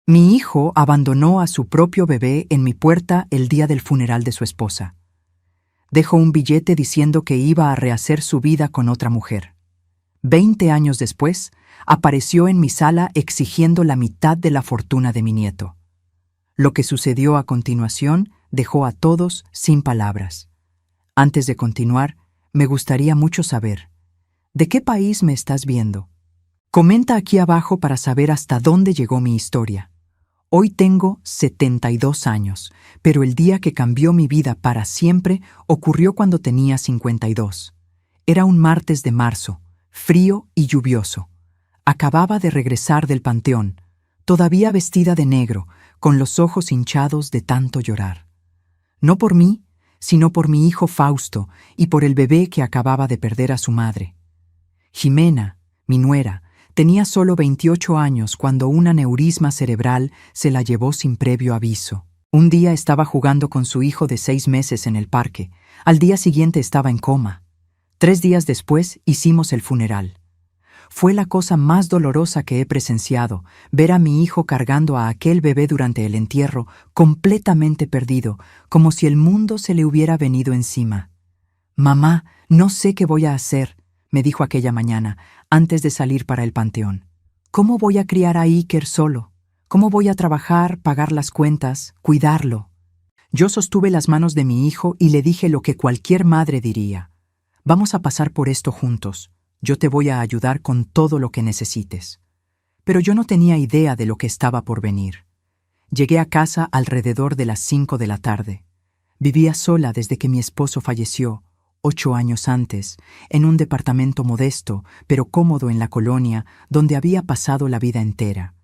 Mi hijo abandonó a su propio bebé en mi puerta el día del funeral de su esposa. Dejó un billete diciendo que iba a rehacer su vida con otra mujer. 20 años después, apareció en mi sala exigiendo la mitad de la fortuna de mi nieto. Lo que sucedió a continuación dejó a todos sin palabras. Antes de continuar, me gustaría mucho saber, ¿de qué país me estás viendo? Comenta aquí abajo para saber hasta dónde llegó mi historia. Hoy tengo 72 años, pero el día que cambió mi vida para siempre ocurrió cuando tenía 52. Era un martes de marzo, frío y lluvioso. Acababa de regresar del panteón, todavía vestida de negro, con los ojos hinchados de tanto llorar. No por mí, sino por mi hijo Fausto y por el bebé que acababa de perder a su madre. Jimena, mi nuera, tenía solo 28 años cuando un aneurisma cerebral se la llevó sin previo aviso. Un día estaba jugando con su hijo de 6 meses en el parque. Al día siguiente estaba en coma. 3 días después hicimos el funeral. Fue la cosa más dolorosa que he presenciado, ver a mi hijo cargando a aquel bebé durante el entierro, completamente perdido, como si el mundo se le hubiera venido encima. «Mamá, no sé qué voy a hacer», me dijo aquella mañana, antes de salir para el panteón. ¿Cómo voy a criar a Iker solo? ¿Cómo voy a trabajar, pagar las cuentas, cuidarlo? Yo sostuve las manos de mi hijo y le dije lo que cualquier madre diría. Vamos a pasar por esto juntos. Yo te voy a ayudar con todo lo que necesites. Pero yo no tenía idea de lo que estaba por venir. Llegué a casa alrededor de las 5 de la tarde. Vivía sola desde que mi esposo falleció, 8 años antes, en un departamento modesto, pero cómodo en la colonia, donde había pasado la vida entera.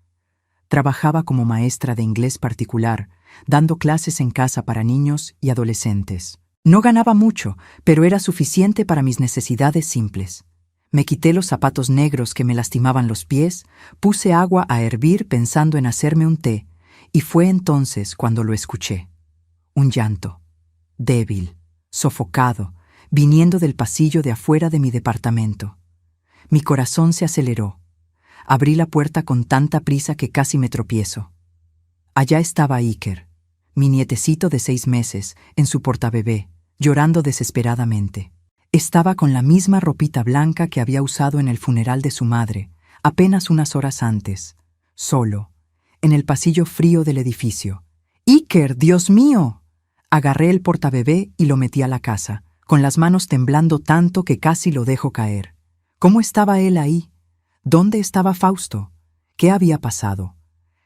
Trabajaba como maestra de inglés particular, dando clases en casa para niños y adolescentes. No ganaba mucho, pero era suficiente para mis necesidades simples. Me quité los zapatos negros que me lastimaban los pies, puse agua a hervir pensando en hacerme un té, y fue entonces cuando lo escuché. Un llanto, débil, sofocado, viniendo del pasillo de afuera de mi departamento. Mi corazón se aceleró. Abrí la puerta con tanta prisa que casi me tropiezo. Allá estaba Iker, mi nietecito de 6 meses, en su portabebé, llorando desesperadamente. Estaba con la misma ropita blanca que había usado en el funeral de su madre, apenas unas horas antes, solo, en el pasillo frío del edificio. «¡Iker, Dios mío!». Agarré el portabebé y lo metí a la casa, con las manos temblando tanto que casi lo dejo caer. ¿Cómo estaba él ahí? ¿Dónde estaba Fausto? ¿Qué había pasado?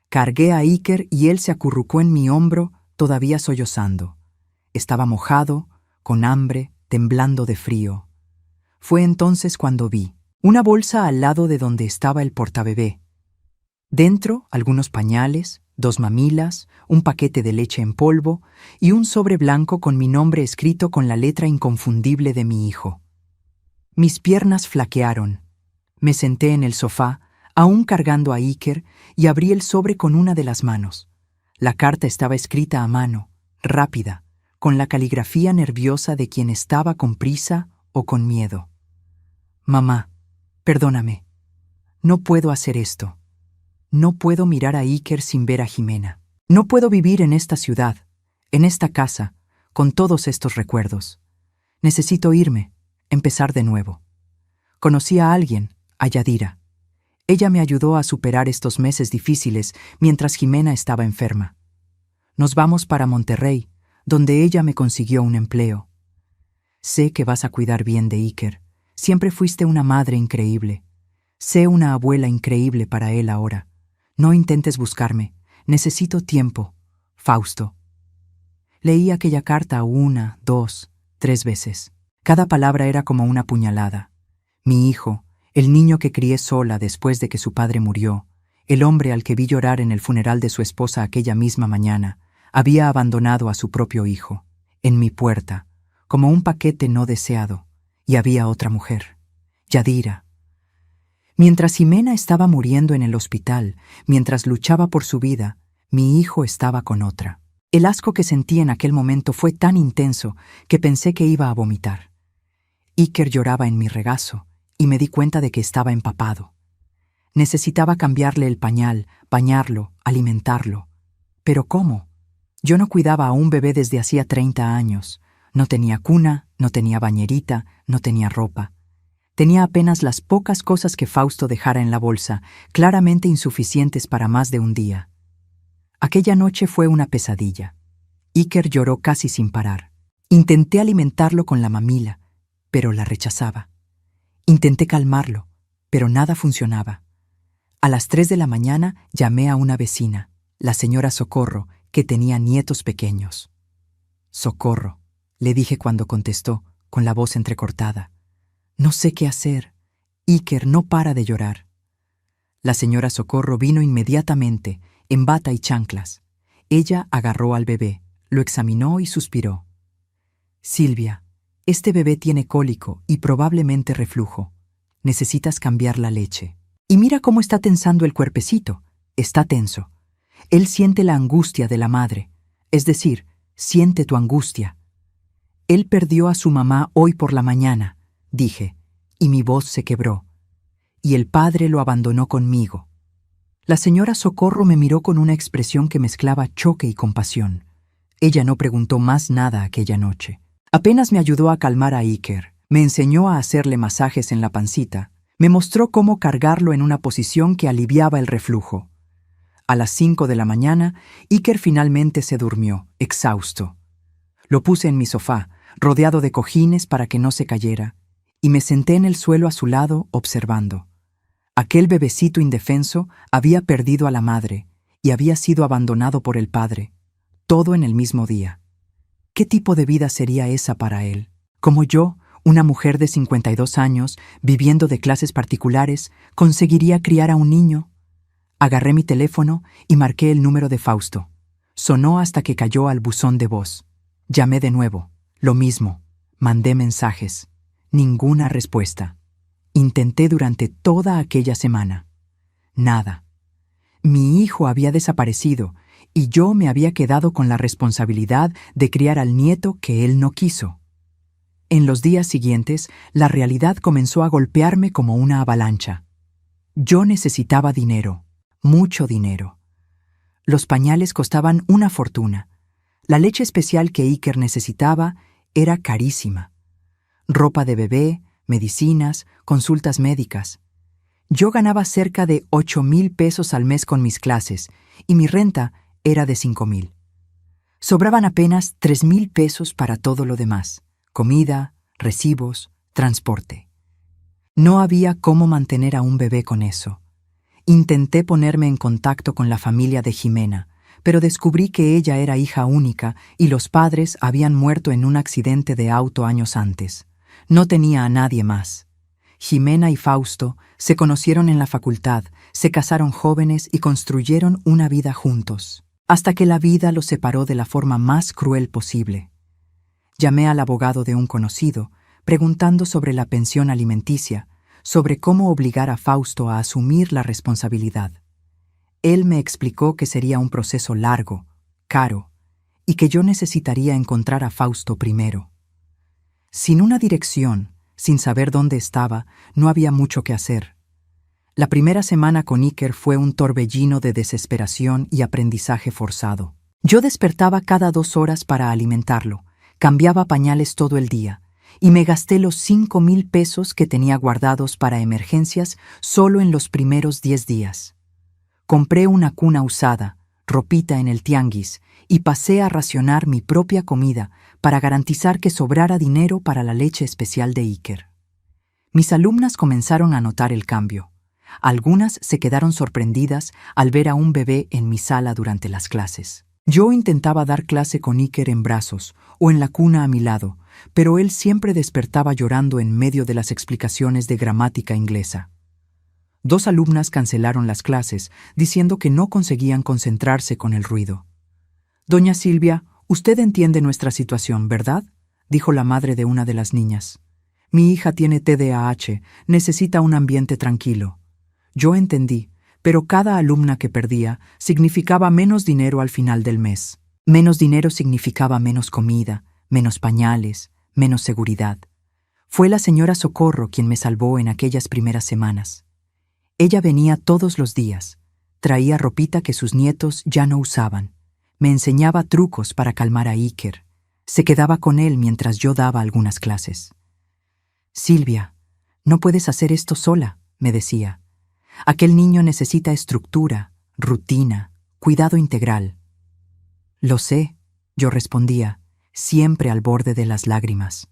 Cargué a Iker y él se acurrucó en mi hombro, todavía sollozando. Estaba mojado, con hambre, temblando de frío. Fue entonces cuando vi una bolsa al lado de donde estaba el portabebé. Dentro, algunos pañales, 2 mamilas, un paquete de leche en polvo y un sobre blanco con mi nombre escrito con la letra inconfundible de mi hijo. Mis piernas flaquearon. Me senté en el sofá, aún cargando a Iker, y abrí el sobre con una de las manos. La carta estaba escrita a mano, rápida, con la caligrafía nerviosa de quien estaba con prisa o con miedo. «Mamá, perdóname. No puedo hacer esto. No puedo mirar a Iker sin ver a Jimena. No puedo vivir en esta ciudad, en esta casa, con todos estos recuerdos. Necesito irme, empezar de nuevo. Conocí a alguien, a Yadira. Ella me ayudó a superar estos meses difíciles mientras Jimena estaba enferma. Nos vamos para Monterrey, donde ella me consiguió un empleo. Sé que vas a cuidar bien de Iker. Siempre fuiste una madre increíble. Sé una abuela increíble para él ahora. No intentes buscarme. Necesito tiempo. Fausto». Leí aquella carta 1, 2, 3 veces. Cada palabra era como una puñalada. Mi hijo, el niño que crié sola después de que su padre murió, el hombre al que vi llorar en el funeral de su esposa aquella misma mañana, había abandonado a su propio hijo, en mi puerta, como un paquete no deseado, y había otra mujer, Yadira. Mientras Jimena estaba muriendo en el hospital, mientras luchaba por su vida, mi hijo estaba con otra. El asco que sentí en aquel momento fue tan intenso que pensé que iba a vomitar. Iker lloraba en mi regazo y me di cuenta de que estaba empapado. Necesitaba cambiarle el pañal, bañarlo, alimentarlo. ¿Pero cómo? Yo no cuidaba a un bebé desde hacía 30 años. No tenía cuna, no tenía bañerita, no tenía ropa. Tenía apenas las pocas cosas que Fausto dejara en la bolsa, claramente insuficientes para más de un día. Aquella noche fue una pesadilla. Iker lloró casi sin parar. Intenté alimentarlo con la mamila, pero la rechazaba. Intenté calmarlo, pero nada funcionaba. A las 3 de la mañana llamé a una vecina, la señora Socorro, que tenía nietos pequeños. «Socorro», le dije cuando contestó, con la voz entrecortada. «No sé qué hacer. Iker no para de llorar». La señora Socorro vino inmediatamente, en bata y chanclas. Ella agarró al bebé, lo examinó y suspiró. «Silvia, este bebé tiene cólico y probablemente reflujo. Necesitas cambiar la leche. Y mira cómo está tensando el cuerpecito. Está tenso. Él siente la angustia de la madre, es decir, siente tu angustia. Él perdió a su mamá hoy por la mañana», dije, y mi voz se quebró. «Y el padre lo abandonó conmigo». La señora Socorro me miró con una expresión que mezclaba choque y compasión. Ella no preguntó más nada aquella noche. Apenas me ayudó a calmar a Iker, me enseñó a hacerle masajes en la pancita, me mostró cómo cargarlo en una posición que aliviaba el reflujo. A las 5 de la mañana, Iker finalmente se durmió, exhausto. Lo puse en mi sofá, rodeado de cojines para que no se cayera, y me senté en el suelo a su lado observando. Aquel bebecito indefenso había perdido a la madre y había sido abandonado por el padre, todo en el mismo día. ¿Qué tipo de vida sería esa para él? Como yo, una mujer de 52 años, viviendo de clases particulares, ¿conseguiría criar a un niño? Agarré mi teléfono y marqué el número de Fausto. Sonó hasta que cayó al buzón de voz. Llamé de nuevo. Lo mismo. Mandé mensajes. Ninguna respuesta. Intenté durante toda aquella semana. Nada. Mi hijo había desaparecido y yo me había quedado con la responsabilidad de criar al nieto que él no quiso. En los días siguientes, la realidad comenzó a golpearme como una avalancha. Yo necesitaba dinero, mucho dinero. Los pañales costaban una fortuna. La leche especial que Iker necesitaba era carísima. Ropa de bebé, medicinas, consultas médicas. Yo ganaba cerca de 8,000 pesos al mes con mis clases y mi renta era de 5,000. Sobraban apenas 3,000 pesos para todo lo demás: comida, recibos, transporte. No había cómo mantener a un bebé con eso. Intenté ponerme en contacto con la familia de Jimena, pero descubrí que ella era hija única y los padres habían muerto en un accidente de auto años antes. No tenía a nadie más. Jimena y Fausto se conocieron en la facultad, se casaron jóvenes y construyeron una vida juntos, hasta que la vida los separó de la forma más cruel posible. Llamé al abogado de un conocido, preguntando sobre la pensión alimenticia, sobre cómo obligar a Fausto a asumir la responsabilidad. Él me explicó que sería un proceso largo, caro, y que yo necesitaría encontrar a Fausto primero. Sin una dirección, sin saber dónde estaba, no había mucho que hacer. La primera semana con Iker fue un torbellino de desesperación y aprendizaje forzado. Yo despertaba cada 2 horas para alimentarlo, cambiaba pañales todo el día, y me gasté los 5,000 pesos que tenía guardados para emergencias solo en los primeros 10 días. Compré una cuna usada, ropita en el tianguis, y pasé a racionar mi propia comida para garantizar que sobrara dinero para la leche especial de Iker. Mis alumnas comenzaron a notar el cambio. Algunas se quedaron sorprendidas al ver a un bebé en mi sala durante las clases. Yo intentaba dar clase con Iker en brazos o en la cuna a mi lado, pero él siempre despertaba llorando en medio de las explicaciones de gramática inglesa. 2 alumnas cancelaron las clases, diciendo que no conseguían concentrarse con el ruido. «Doña Silvia, usted entiende nuestra situación, ¿verdad?», dijo la madre de una de las niñas. «Mi hija tiene TDAH, necesita un ambiente tranquilo». Yo entendí, pero cada alumna que perdía significaba menos dinero al final del mes. Menos dinero significaba menos comida, menos pañales, menos seguridad. Fue la señora Socorro quien me salvó en aquellas primeras semanas. Ella venía todos los días. Traía ropita que sus nietos ya no usaban. Me enseñaba trucos para calmar a Iker. Se quedaba con él mientras yo daba algunas clases. «Silvia, no puedes hacer esto sola», me decía. «Aquel niño necesita estructura, rutina, cuidado integral». «Lo sé», yo respondía, siempre al borde de las lágrimas.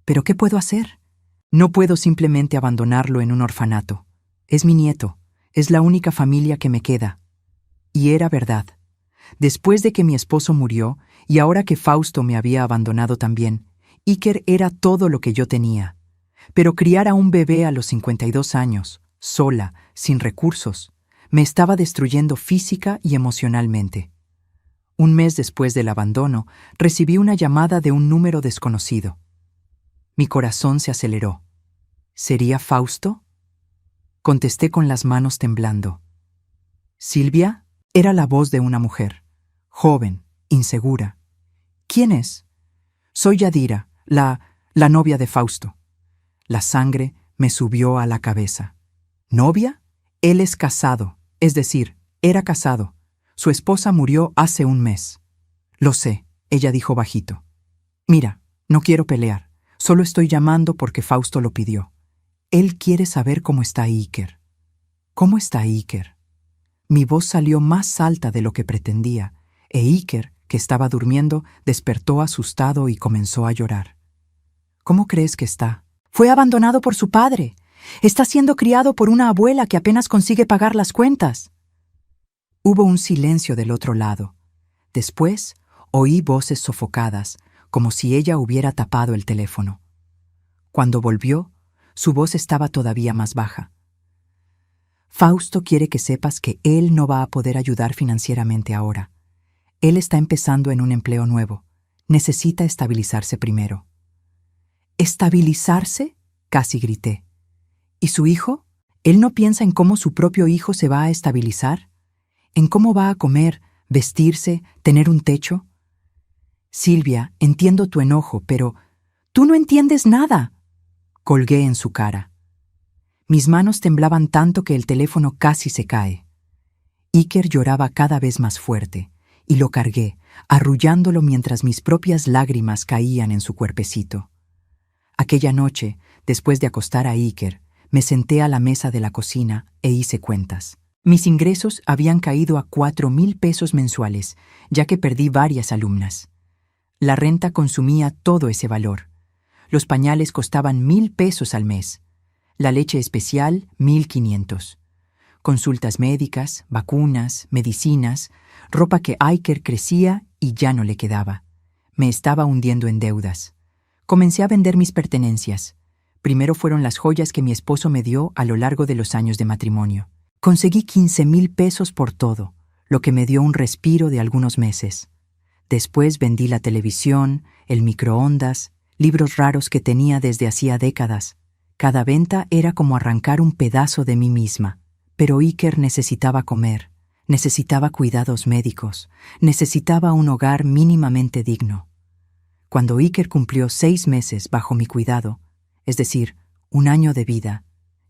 «¿Pero qué puedo hacer? No puedo simplemente abandonarlo en un orfanato. Es mi nieto, es la única familia que me queda». Y era verdad. Después de que mi esposo murió, y ahora que Fausto me había abandonado también, Iker era todo lo que yo tenía. Pero criar a un bebé a los 52 años, sola, sin recursos, me estaba destruyendo física y emocionalmente. Un mes después del abandono, recibí una llamada de un número desconocido. Mi corazón se aceleró. ¿Sería Fausto? Contesté con las manos temblando. «¿Silvia?» Era la voz de una mujer, joven, insegura. «¿Quién es?» «Soy Yadira, la novia de Fausto». La sangre me subió a la cabeza. ¿Novia? Él es casado, es decir, era casado. Su esposa murió hace un mes. «Lo sé», ella dijo bajito. «Mira, no quiero pelear, solo estoy llamando porque Fausto lo pidió. Él quiere saber cómo está Iker». «¿Cómo está Iker?» Mi voz salió más alta de lo que pretendía, e Iker, que estaba durmiendo, despertó asustado y comenzó a llorar. «¿Cómo crees que está?» «Fue abandonado por su padre. Está siendo criado por una abuela que apenas consigue pagar las cuentas». Hubo un silencio del otro lado. Después oí voces sofocadas, como si ella hubiera tapado el teléfono. Cuando volvió, su voz estaba todavía más baja. «Fausto quiere que sepas que él no va a poder ayudar financieramente ahora. Él está empezando en un empleo nuevo. Necesita estabilizarse primero». «¿Estabilizarse?», casi grité. «¿Y su hijo? ¿Él no piensa en cómo su propio hijo se va a estabilizar? ¿En cómo va a comer, vestirse, tener un techo?» «Silvia, entiendo tu enojo, pero tú no entiendes nada», colgué en su cara. Mis manos temblaban tanto que el teléfono casi se cae. Iker lloraba cada vez más fuerte, y lo cargué, arrullándolo mientras mis propias lágrimas caían en su cuerpecito. Aquella noche, después de acostar a Iker, me senté a la mesa de la cocina e hice cuentas. Mis ingresos habían caído a 4,000 pesos mensuales, ya que perdí varias alumnas. La renta consumía todo ese valor. Los pañales costaban 1,000 pesos al mes. La leche especial, 1,500. Consultas médicas, vacunas, medicinas, ropa que Iker crecía y ya no le quedaba. Me estaba hundiendo en deudas. Comencé a vender mis pertenencias. Primero fueron las joyas que mi esposo me dio a lo largo de los años de matrimonio. Conseguí 15,000 pesos por todo, lo que me dio un respiro de algunos meses. Después vendí la televisión, el microondas, libros raros que tenía desde hacía décadas. Cada venta era como arrancar un pedazo de mí misma. Pero Iker necesitaba comer, necesitaba cuidados médicos, necesitaba un hogar mínimamente digno. Cuando Iker cumplió 6 meses bajo mi cuidado, es decir, 1 año de vida,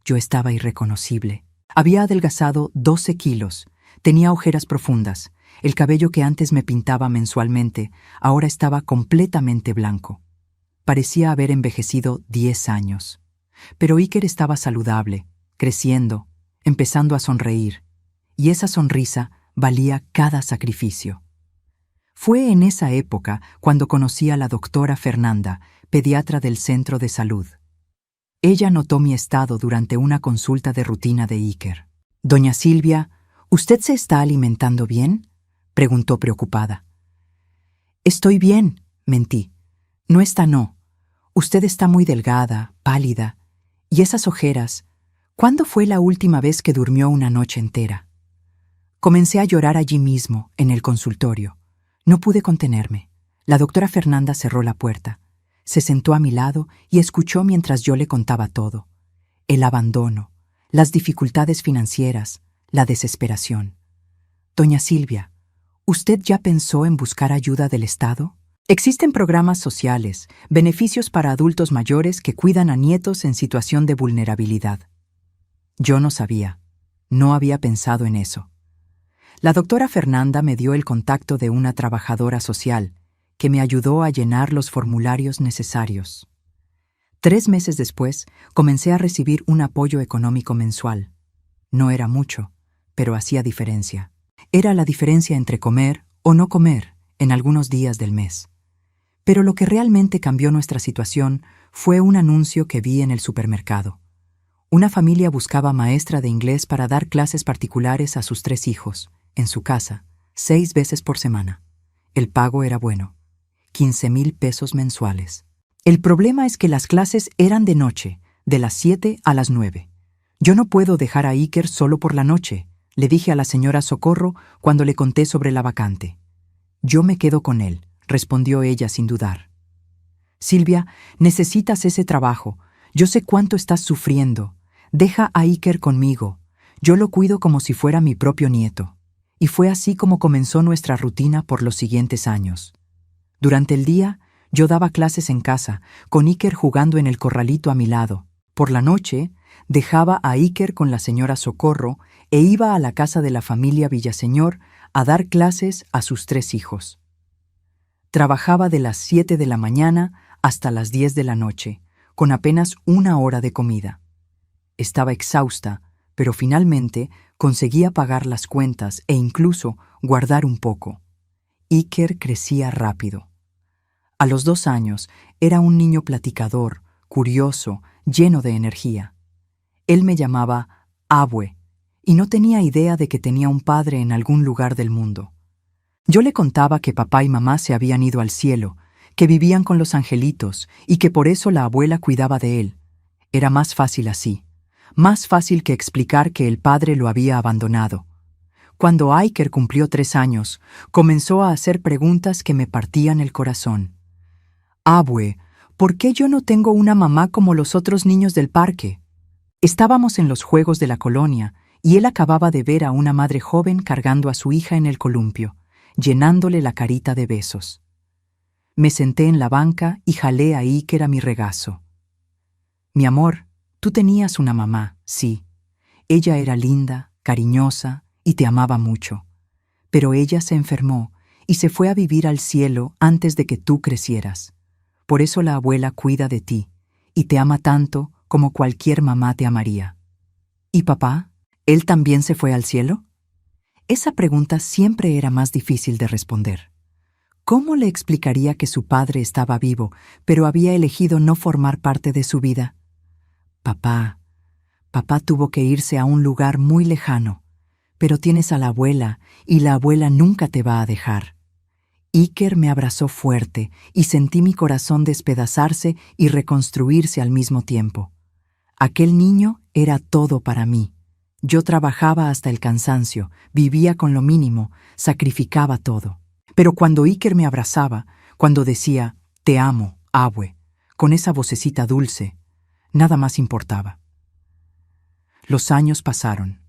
yo estaba irreconocible. Había adelgazado 12 kilos, tenía ojeras profundas, el cabello que antes me pintaba mensualmente ahora estaba completamente blanco. Parecía haber envejecido 10 años. Pero Iker estaba saludable, creciendo, empezando a sonreír, y esa sonrisa valía cada sacrificio. Fue en esa época cuando conocí a la doctora Fernanda, pediatra del centro de salud. Ella notó mi estado durante una consulta de rutina de Iker. «Doña Silvia, ¿usted se está alimentando bien?», preguntó preocupada. «Estoy bien», mentí. «No está, no. Usted está muy delgada, pálida. Y esas ojeras, ¿cuándo fue la última vez que durmió una noche entera?». Comencé a llorar allí mismo, en el consultorio. No pude contenerme. La doctora Fernanda cerró la puerta. Se sentó a mi lado y escuchó mientras yo le contaba todo. El abandono, las dificultades financieras, la desesperación. «Doña Silvia, ¿usted ya pensó en buscar ayuda del Estado? Existen programas sociales, beneficios para adultos mayores que cuidan a nietos en situación de vulnerabilidad». Yo no sabía. No había pensado en eso. La doctora Fernanda me dio el contacto de una trabajadora social que me ayudó a llenar los formularios necesarios. 3 meses después, comencé a recibir un apoyo económico mensual. No era mucho, pero hacía diferencia. Era la diferencia entre comer o no comer en algunos días del mes. Pero lo que realmente cambió nuestra situación fue un anuncio que vi en el supermercado. Una familia buscaba maestra de inglés para dar clases particulares a sus 3 hijos, en su casa, 6 veces por semana. El pago era bueno, 15,000 pesos mensuales. El problema es que las clases eran de noche, de las 7 a las 9. Yo no puedo dejar a Iker solo por la noche, le dije a la señora Socorro cuando le conté sobre la vacante. Yo me quedo con él, respondió ella sin dudar. Silvia, necesitas ese trabajo. Yo sé cuánto estás sufriendo. Deja a Iker conmigo. Yo lo cuido como si fuera mi propio nieto. Y fue así como comenzó nuestra rutina por los siguientes años. Durante el día, yo daba clases en casa, con Iker jugando en el corralito a mi lado. Por la noche, dejaba a Iker con la señora Socorro e iba a la casa de la familia Villaseñor a dar clases a sus 3 hijos. Trabajaba de las 7 de la mañana hasta las 10 de la noche, con apenas 1 hora de comida. Estaba exhausta, pero finalmente conseguía pagar las cuentas e incluso guardar un poco. Iker crecía rápido. A los 2 años era un niño platicador, curioso, lleno de energía. Él me llamaba Abue y no tenía idea de que tenía un padre en algún lugar del mundo. Yo le contaba que papá y mamá se habían ido al cielo, que vivían con los angelitos y que por eso la abuela cuidaba de él. Era más fácil así, más fácil que explicar que el padre lo había abandonado. Cuando Iker cumplió 3 años, comenzó a hacer preguntas que me partían el corazón. Abue, ¿por qué yo no tengo una mamá como los otros niños del parque? Estábamos en los juegos de la colonia y él acababa de ver a una madre joven cargando a su hija en el columpio, llenándole la carita de besos. Me senté en la banca y jalé a Iker a mi regazo. Mi amor, tú tenías una mamá, sí. Ella era linda, cariñosa y te amaba mucho. Pero ella se enfermó y se fue a vivir al cielo antes de que tú crecieras. Por eso la abuela cuida de ti y te ama tanto como cualquier mamá te amaría. ¿Y papá? ¿Él también se fue al cielo? Esa pregunta siempre era más difícil de responder. ¿Cómo le explicaría que su padre estaba vivo, pero había elegido no formar parte de su vida? Papá tuvo que irse a un lugar muy lejano, pero tienes a la abuela y la abuela nunca te va a dejar. Iker me abrazó fuerte y sentí mi corazón despedazarse y reconstruirse al mismo tiempo. Aquel niño era todo para mí. Yo trabajaba hasta el cansancio, vivía con lo mínimo, sacrificaba todo. Pero cuando Iker me abrazaba, cuando decía, te amo, Abue, con esa vocecita dulce, nada más importaba. Los años pasaron.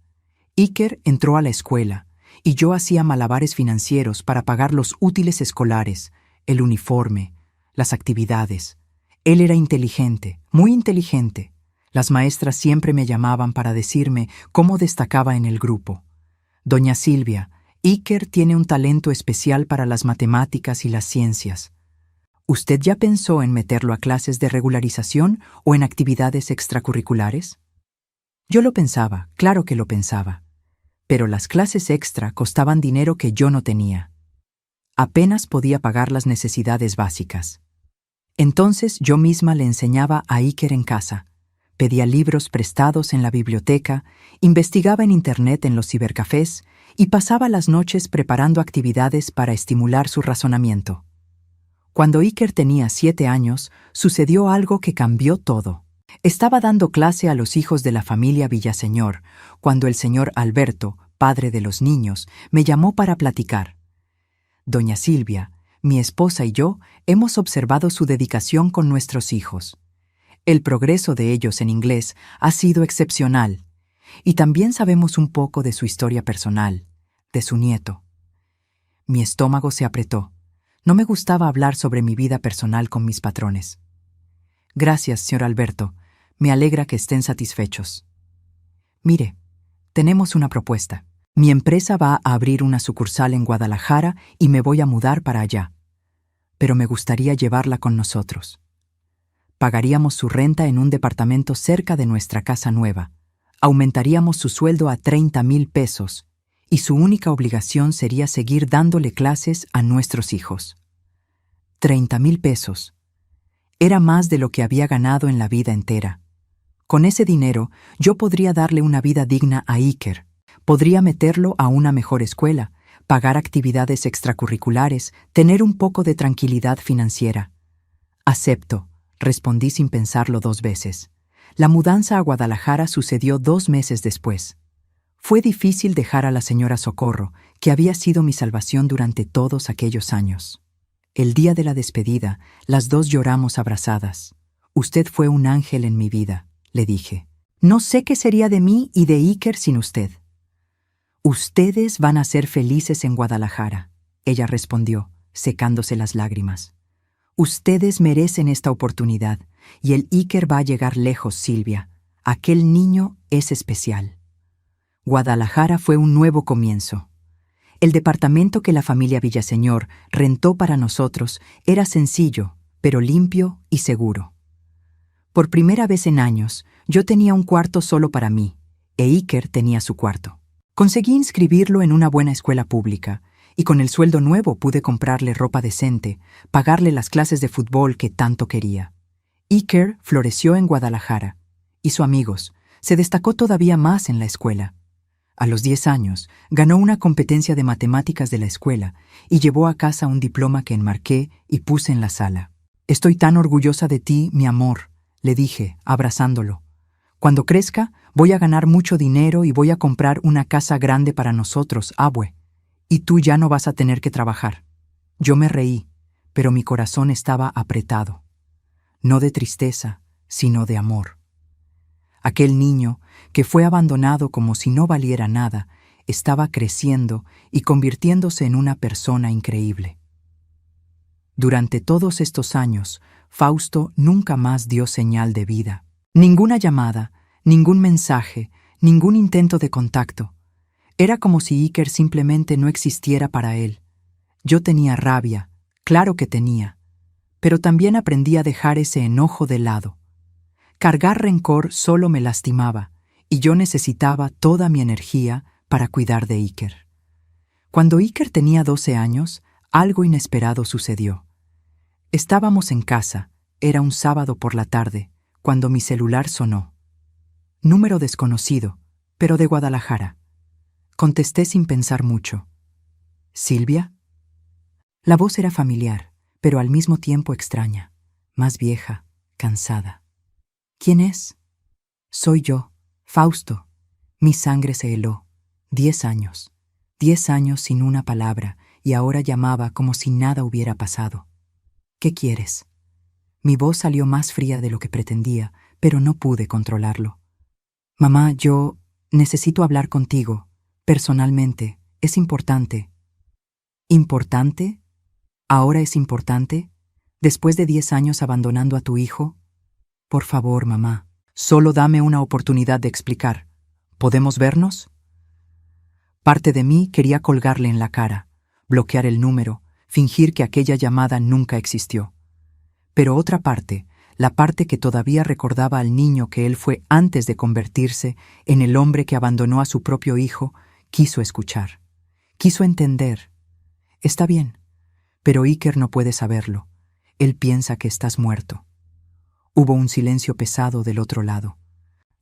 Iker entró a la escuela y yo hacía malabares financieros para pagar los útiles escolares, el uniforme, las actividades. Él era inteligente, muy inteligente. Las maestras siempre me llamaban para decirme cómo destacaba en el grupo. Doña Silvia, Iker tiene un talento especial para las matemáticas y las ciencias. ¿Usted ya pensó en meterlo a clases de regularización o en actividades extracurriculares? Yo lo pensaba, claro que lo pensaba. Pero las clases extra costaban dinero que yo no tenía. Apenas podía pagar las necesidades básicas. Entonces yo misma le enseñaba a Iker en casa. Pedía libros prestados en la biblioteca, investigaba en Internet en los cibercafés y pasaba las noches preparando actividades para estimular su razonamiento. Cuando Iker tenía 7 años, sucedió algo que cambió todo. Estaba dando clase a los hijos de la familia Villaseñor, cuando el señor Alberto, padre de los niños, me llamó para platicar. Doña Silvia, mi esposa y yo hemos observado su dedicación con nuestros hijos. El progreso de ellos en inglés ha sido excepcional, y también sabemos un poco de su historia personal, de su nieto. Mi estómago se apretó. No me gustaba hablar sobre mi vida personal con mis patrones. Gracias, señor Alberto. Me alegra que estén satisfechos. Mire, tenemos una propuesta. Mi empresa va a abrir una sucursal en Guadalajara y me voy a mudar para allá. Pero me gustaría llevarla con nosotros. Pagaríamos su renta en un departamento cerca de nuestra casa nueva. Aumentaríamos su sueldo a 30,000 pesos y su única obligación sería seguir dándole clases a nuestros hijos. 30,000 pesos. Era más de lo que había ganado en la vida entera. Con ese dinero, yo podría darle una vida digna a Iker. Podría meterlo a una mejor escuela, pagar actividades extracurriculares, tener un poco de tranquilidad financiera. Acepto, respondí sin pensarlo 2 veces. La mudanza a Guadalajara sucedió 2 meses después. Fue difícil dejar a la señora Socorro, que había sido mi salvación durante todos aquellos años. El día de la despedida, las dos lloramos abrazadas. Usted fue un ángel en mi vida, le dije. No sé qué sería de mí y de Iker sin usted. Ustedes van a ser felices en Guadalajara, ella respondió, secándose las lágrimas. Ustedes merecen esta oportunidad, y el Iker va a llegar lejos, Silvia. Aquel niño es especial. Guadalajara fue un nuevo comienzo. El departamento que la familia Villaseñor rentó para nosotros era sencillo, pero limpio y seguro. Por primera vez en años, yo tenía un cuarto solo para mí, e Iker tenía su cuarto. Conseguí inscribirlo en una buena escuela pública, y con el sueldo nuevo pude comprarle ropa decente, pagarle las clases de fútbol que tanto quería. Iker floreció en Guadalajara. Hizo amigos, se destacó todavía más en la escuela. A los 10 años, ganó una competencia de matemáticas de la escuela y llevó a casa un diploma que enmarqué y puse en la sala. Estoy tan orgullosa de ti, mi amor, le dije, abrazándolo. Cuando crezca, voy a ganar mucho dinero y voy a comprar una casa grande para nosotros, abue. Y tú ya no vas a tener que trabajar. Yo me reí, pero mi corazón estaba apretado. No de tristeza, sino de amor. Aquel niño, que fue abandonado como si no valiera nada, estaba creciendo y convirtiéndose en una persona increíble. Durante todos estos años, Fausto nunca más dio señal de vida. Ninguna llamada, ningún mensaje, ningún intento de contacto. Era como si Iker simplemente no existiera para él. Yo tenía rabia, claro que tenía, pero también aprendí a dejar ese enojo de lado. Cargar rencor solo me lastimaba, y yo necesitaba toda mi energía para cuidar de Iker. Cuando Iker tenía 12 años, algo inesperado sucedió. Estábamos en casa, era un sábado por la tarde, cuando mi celular sonó. Número desconocido, pero de Guadalajara. Contesté sin pensar mucho. ¿Silvia? La voz era familiar, pero al mismo tiempo extraña, más vieja, cansada. ¿Quién es? Soy yo, Fausto. Mi sangre se heló. 10 años. 10 años sin una palabra, y ahora llamaba como si nada hubiera pasado. ¿Qué quieres? Mi voz salió más fría de lo que pretendía, pero no pude controlarlo. Mamá, yo necesito hablar contigo. Personalmente, es importante. ¿Importante? ¿Ahora es importante? ¿Después de 10 años abandonando a tu hijo? Por favor, mamá, solo dame una oportunidad de explicar. ¿Podemos vernos? Parte de mí quería colgarle en la cara, bloquear el número, fingir que aquella llamada nunca existió. Pero otra parte, la parte que todavía recordaba al niño que él fue antes de convertirse en el hombre que abandonó a su propio hijo, quiso escuchar. Quiso entender. Está bien, pero Iker no puede saberlo. Él piensa que estás muerto. Hubo un silencio pesado del otro lado.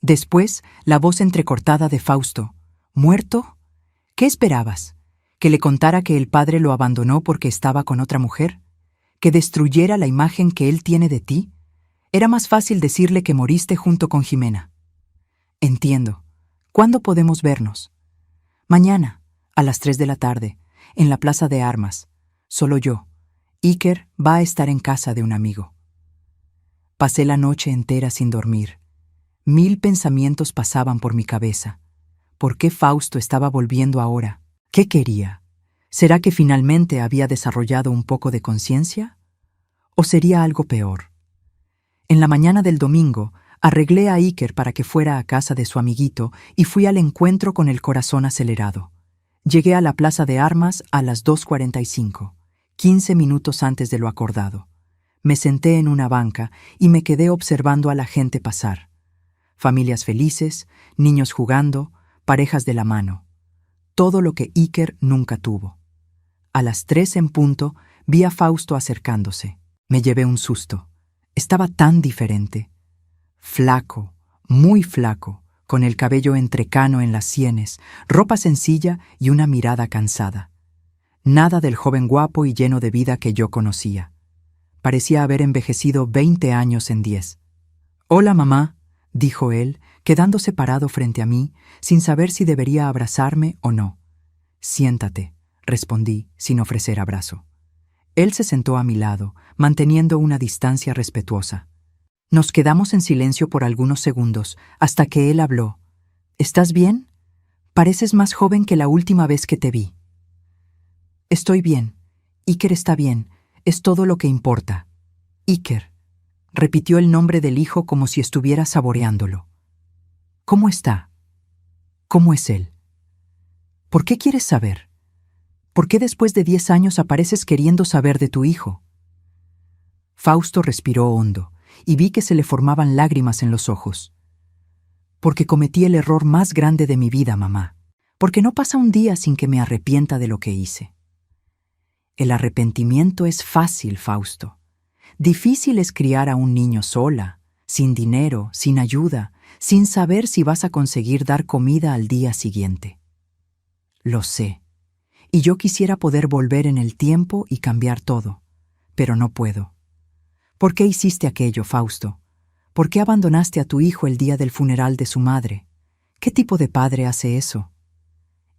Después, la voz entrecortada de Fausto. ¿Muerto? ¿Qué esperabas? ¿Que le contara que el padre lo abandonó porque estaba con otra mujer? ¿Que destruyera la imagen que él tiene de ti? Era más fácil decirle que moriste junto con Jimena. Entiendo. ¿Cuándo podemos vernos? Mañana, a las 3 de la tarde, en la Plaza de Armas. Solo yo. Iker va a estar en casa de un amigo. Pasé la noche entera sin dormir. 1000 pensamientos pasaban por mi cabeza. ¿Por qué Fausto estaba volviendo ahora? ¿Qué quería? ¿Será que finalmente había desarrollado un poco de conciencia? ¿O sería algo peor? En la mañana del domingo, Arreglé a Iker para que fuera a casa de su amiguito y fui al encuentro con el corazón acelerado. Llegué a la plaza de armas a las 2:45, 15 minutos antes de lo acordado. Me senté en una banca y me quedé observando a la gente pasar. Familias felices, niños jugando, parejas de la mano. Todo lo que Iker nunca tuvo. A las 3 en punto vi a Fausto acercándose. Me llevé un susto. Estaba tan diferente. Flaco, muy flaco, con el cabello entrecano en las sienes, ropa sencilla y una mirada cansada. Nada del joven guapo y lleno de vida que yo conocía. Parecía haber envejecido 20 años en 10. «Hola, mamá», dijo él, quedándose parado frente a mí, sin saber si debería abrazarme o no. «Siéntate», respondí, sin ofrecer abrazo. Él se sentó a mi lado, manteniendo una distancia respetuosa. Nos quedamos en silencio por algunos segundos, hasta que él habló. «¿Estás bien? Pareces más joven que la última vez que te vi». «Estoy bien. Iker está bien. Es todo lo que importa». «Iker», repitió el nombre del hijo como si estuviera saboreándolo. «¿Cómo está? ¿Cómo es él? ¿Por qué quieres saber? ¿Por qué después de 10 años apareces queriendo saber de tu hijo?» Fausto respiró hondo y vi que se le formaban lágrimas en los ojos. «Porque cometí el error más grande de mi vida, mamá. Porque no pasa un día sin que me arrepienta de lo que hice». El arrepentimiento es fácil, Fausto. Difícil es criar a un niño sola, sin dinero, sin ayuda, sin saber si vas a conseguir dar comida al día siguiente. Lo sé, y yo quisiera poder volver en el tiempo y cambiar todo, pero no puedo. ¿Por qué hiciste aquello, Fausto? ¿Por qué abandonaste a tu hijo el día del funeral de su madre? ¿Qué tipo de padre hace eso?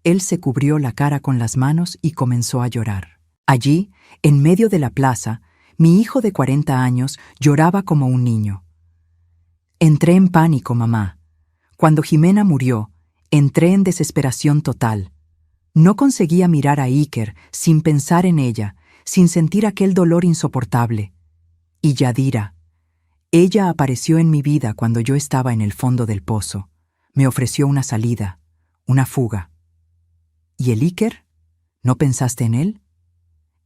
Él se cubrió la cara con las manos y comenzó a llorar. Allí, en medio de la plaza, mi hijo de 40 años lloraba como un niño. Entré en pánico, mamá. Cuando Jimena murió, entré en desesperación total. No conseguía mirar a Iker sin pensar en ella, sin sentir aquel dolor insoportable. Y Yadira. Ella apareció en mi vida cuando yo estaba en el fondo del pozo. Me ofreció una salida, una fuga. ¿Y el Iker? ¿No pensaste en él?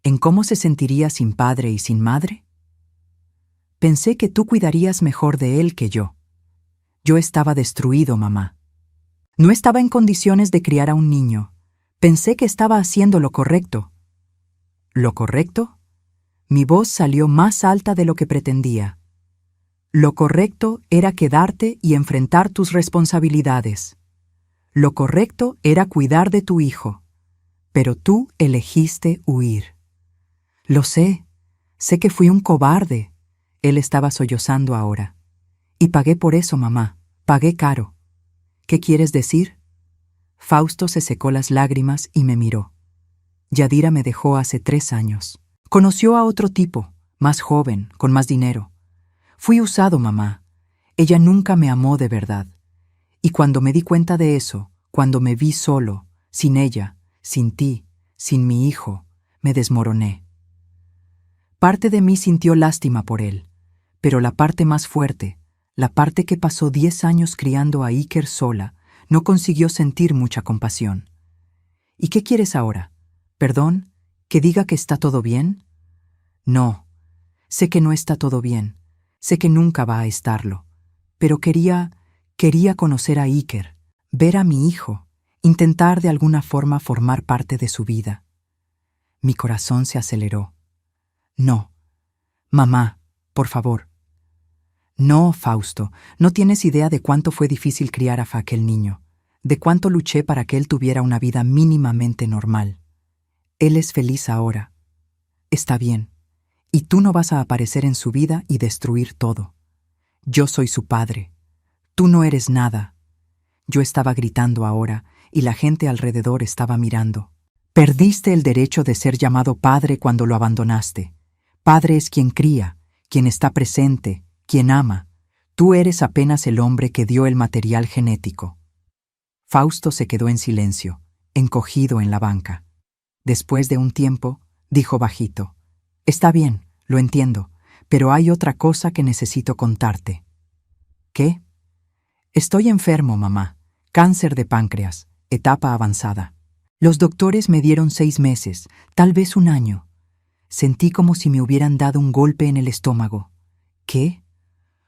¿En cómo se sentiría sin padre y sin madre? Pensé que tú cuidarías mejor de él que yo. Yo estaba destruido, mamá. No estaba en condiciones de criar a un niño. Pensé que estaba haciendo lo correcto. ¿Lo correcto? Mi voz salió más alta de lo que pretendía. Lo correcto era quedarte y enfrentar tus responsabilidades. Lo correcto era cuidar de tu hijo. Pero tú elegiste huir. Lo sé que fui un cobarde. Él estaba sollozando ahora. Y pagué por eso, mamá, pagué caro. ¿Qué quieres decir? Fausto se secó las lágrimas y me miró. Yadira me dejó hace 3 años. Conoció a otro tipo, más joven, con más dinero. Fui usado, mamá. Ella nunca me amó de verdad. Y cuando me di cuenta de eso, cuando me vi solo, sin ella, sin ti, sin mi hijo, me desmoroné. Parte de mí sintió lástima por él, pero la parte más fuerte, la parte que pasó 10 años criando a Iker sola, no consiguió sentir mucha compasión. ¿Y qué quieres ahora? ¿Perdón? ¿Que diga que está todo bien? No, sé que no está todo bien, sé que nunca va a estarlo, pero quería conocer a Iker, ver a mi hijo, intentar de alguna forma formar parte de su vida. Mi corazón se aceleró. No. Mamá, por favor. No, Fausto, no tienes idea de cuánto fue difícil criar a aquel niño, de cuánto luché para que él tuviera una vida mínimamente normal. Él es feliz ahora. Está bien. Y tú no vas a aparecer en su vida y destruir todo. Yo soy su padre. Tú no eres nada. Yo estaba gritando ahora y la gente alrededor estaba mirando. Perdiste el derecho de ser llamado padre cuando lo abandonaste. Padre es quien cría, quien está presente, quien ama. Tú eres apenas el hombre que dio el material genético. Fausto se quedó en silencio, encogido en la banca. Después de un tiempo, dijo bajito: «Está bien, lo entiendo, pero hay otra cosa que necesito contarte». ¿Qué? Estoy enfermo, mamá. Cáncer de páncreas, etapa avanzada. Los doctores me dieron 6 meses, tal vez un año. Sentí como si me hubieran dado un golpe en el estómago. ¿Qué?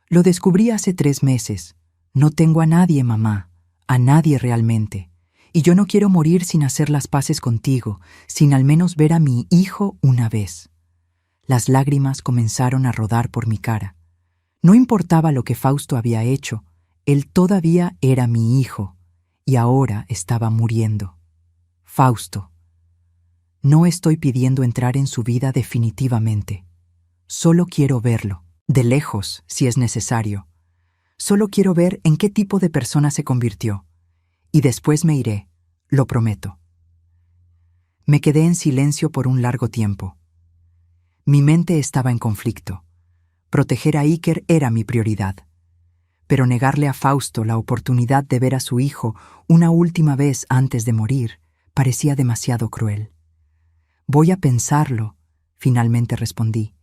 Lo descubrí hace 3 meses. No tengo a nadie, mamá, a nadie realmente. Y yo no quiero morir sin hacer las paces contigo, sin al menos ver a mi hijo una vez. Las lágrimas comenzaron a rodar por mi cara. No importaba lo que Fausto había hecho, él todavía era mi hijo, y ahora estaba muriendo. Fausto. No estoy pidiendo entrar en su vida definitivamente. Solo quiero verlo, de lejos, si es necesario. Solo quiero ver en qué tipo de persona se convirtió. Y después me iré, lo prometo. Me quedé en silencio por un largo tiempo. Mi mente estaba en conflicto. Proteger a Iker era mi prioridad. Pero negarle a Fausto la oportunidad de ver a su hijo una última vez antes de morir parecía demasiado cruel. Voy a pensarlo, finalmente respondí.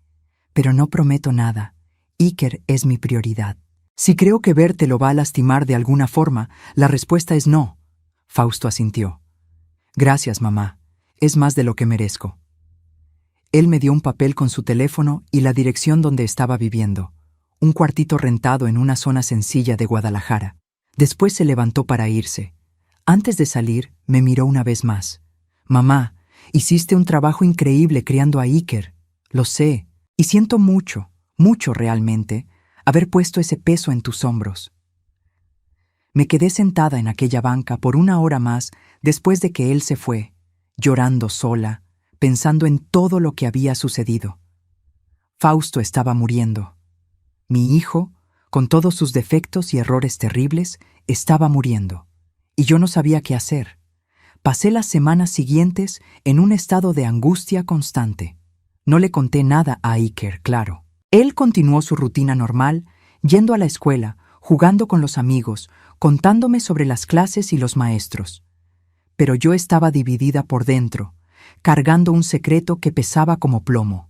Pero no prometo nada. Iker es mi prioridad. Si creo que verte lo va a lastimar de alguna forma, la respuesta es no. Fausto asintió. Gracias, mamá. Es más de lo que merezco. Él me dio un papel con su teléfono y la dirección donde estaba viviendo. Un cuartito rentado en una zona sencilla de Guadalajara. Después se levantó para irse. Antes de salir, me miró una vez más. Mamá, hiciste un trabajo increíble criando a Iker. Lo sé, y siento mucho, mucho realmente, haber puesto ese peso en tus hombros. Me quedé sentada en aquella banca por 1 hora más después de que él se fue, llorando sola, pensando en todo lo que había sucedido. Fausto estaba muriendo. Mi hijo, con todos sus defectos y errores terribles, estaba muriendo. Y yo no sabía qué hacer. Pasé las semanas siguientes en un estado de angustia constante. No le conté nada a Iker, claro. Él continuó su rutina normal, yendo a la escuela, jugando con los amigos, contándome sobre las clases y los maestros. Pero yo estaba dividida por dentro, cargando un secreto que pesaba como plomo.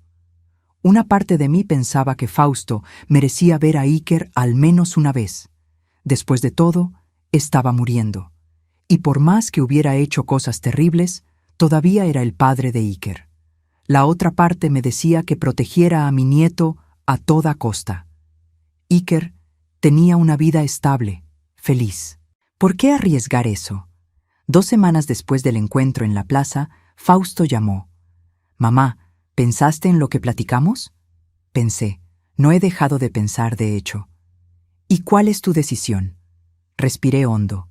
Una parte de mí pensaba que Fausto merecía ver a Iker al menos una vez. Después de todo, estaba muriendo. Y por más que hubiera hecho cosas terribles, todavía era el padre de Iker. La otra parte me decía que protegiera a mi nieto a toda costa. Iker tenía una vida estable, feliz. ¿Por qué arriesgar eso? 2 semanas después del encuentro en la plaza, Fausto llamó. «Mamá, ¿pensaste en lo que platicamos?» Pensé. No he dejado de pensar, de hecho. «¿Y cuál es tu decisión?» Respiré hondo.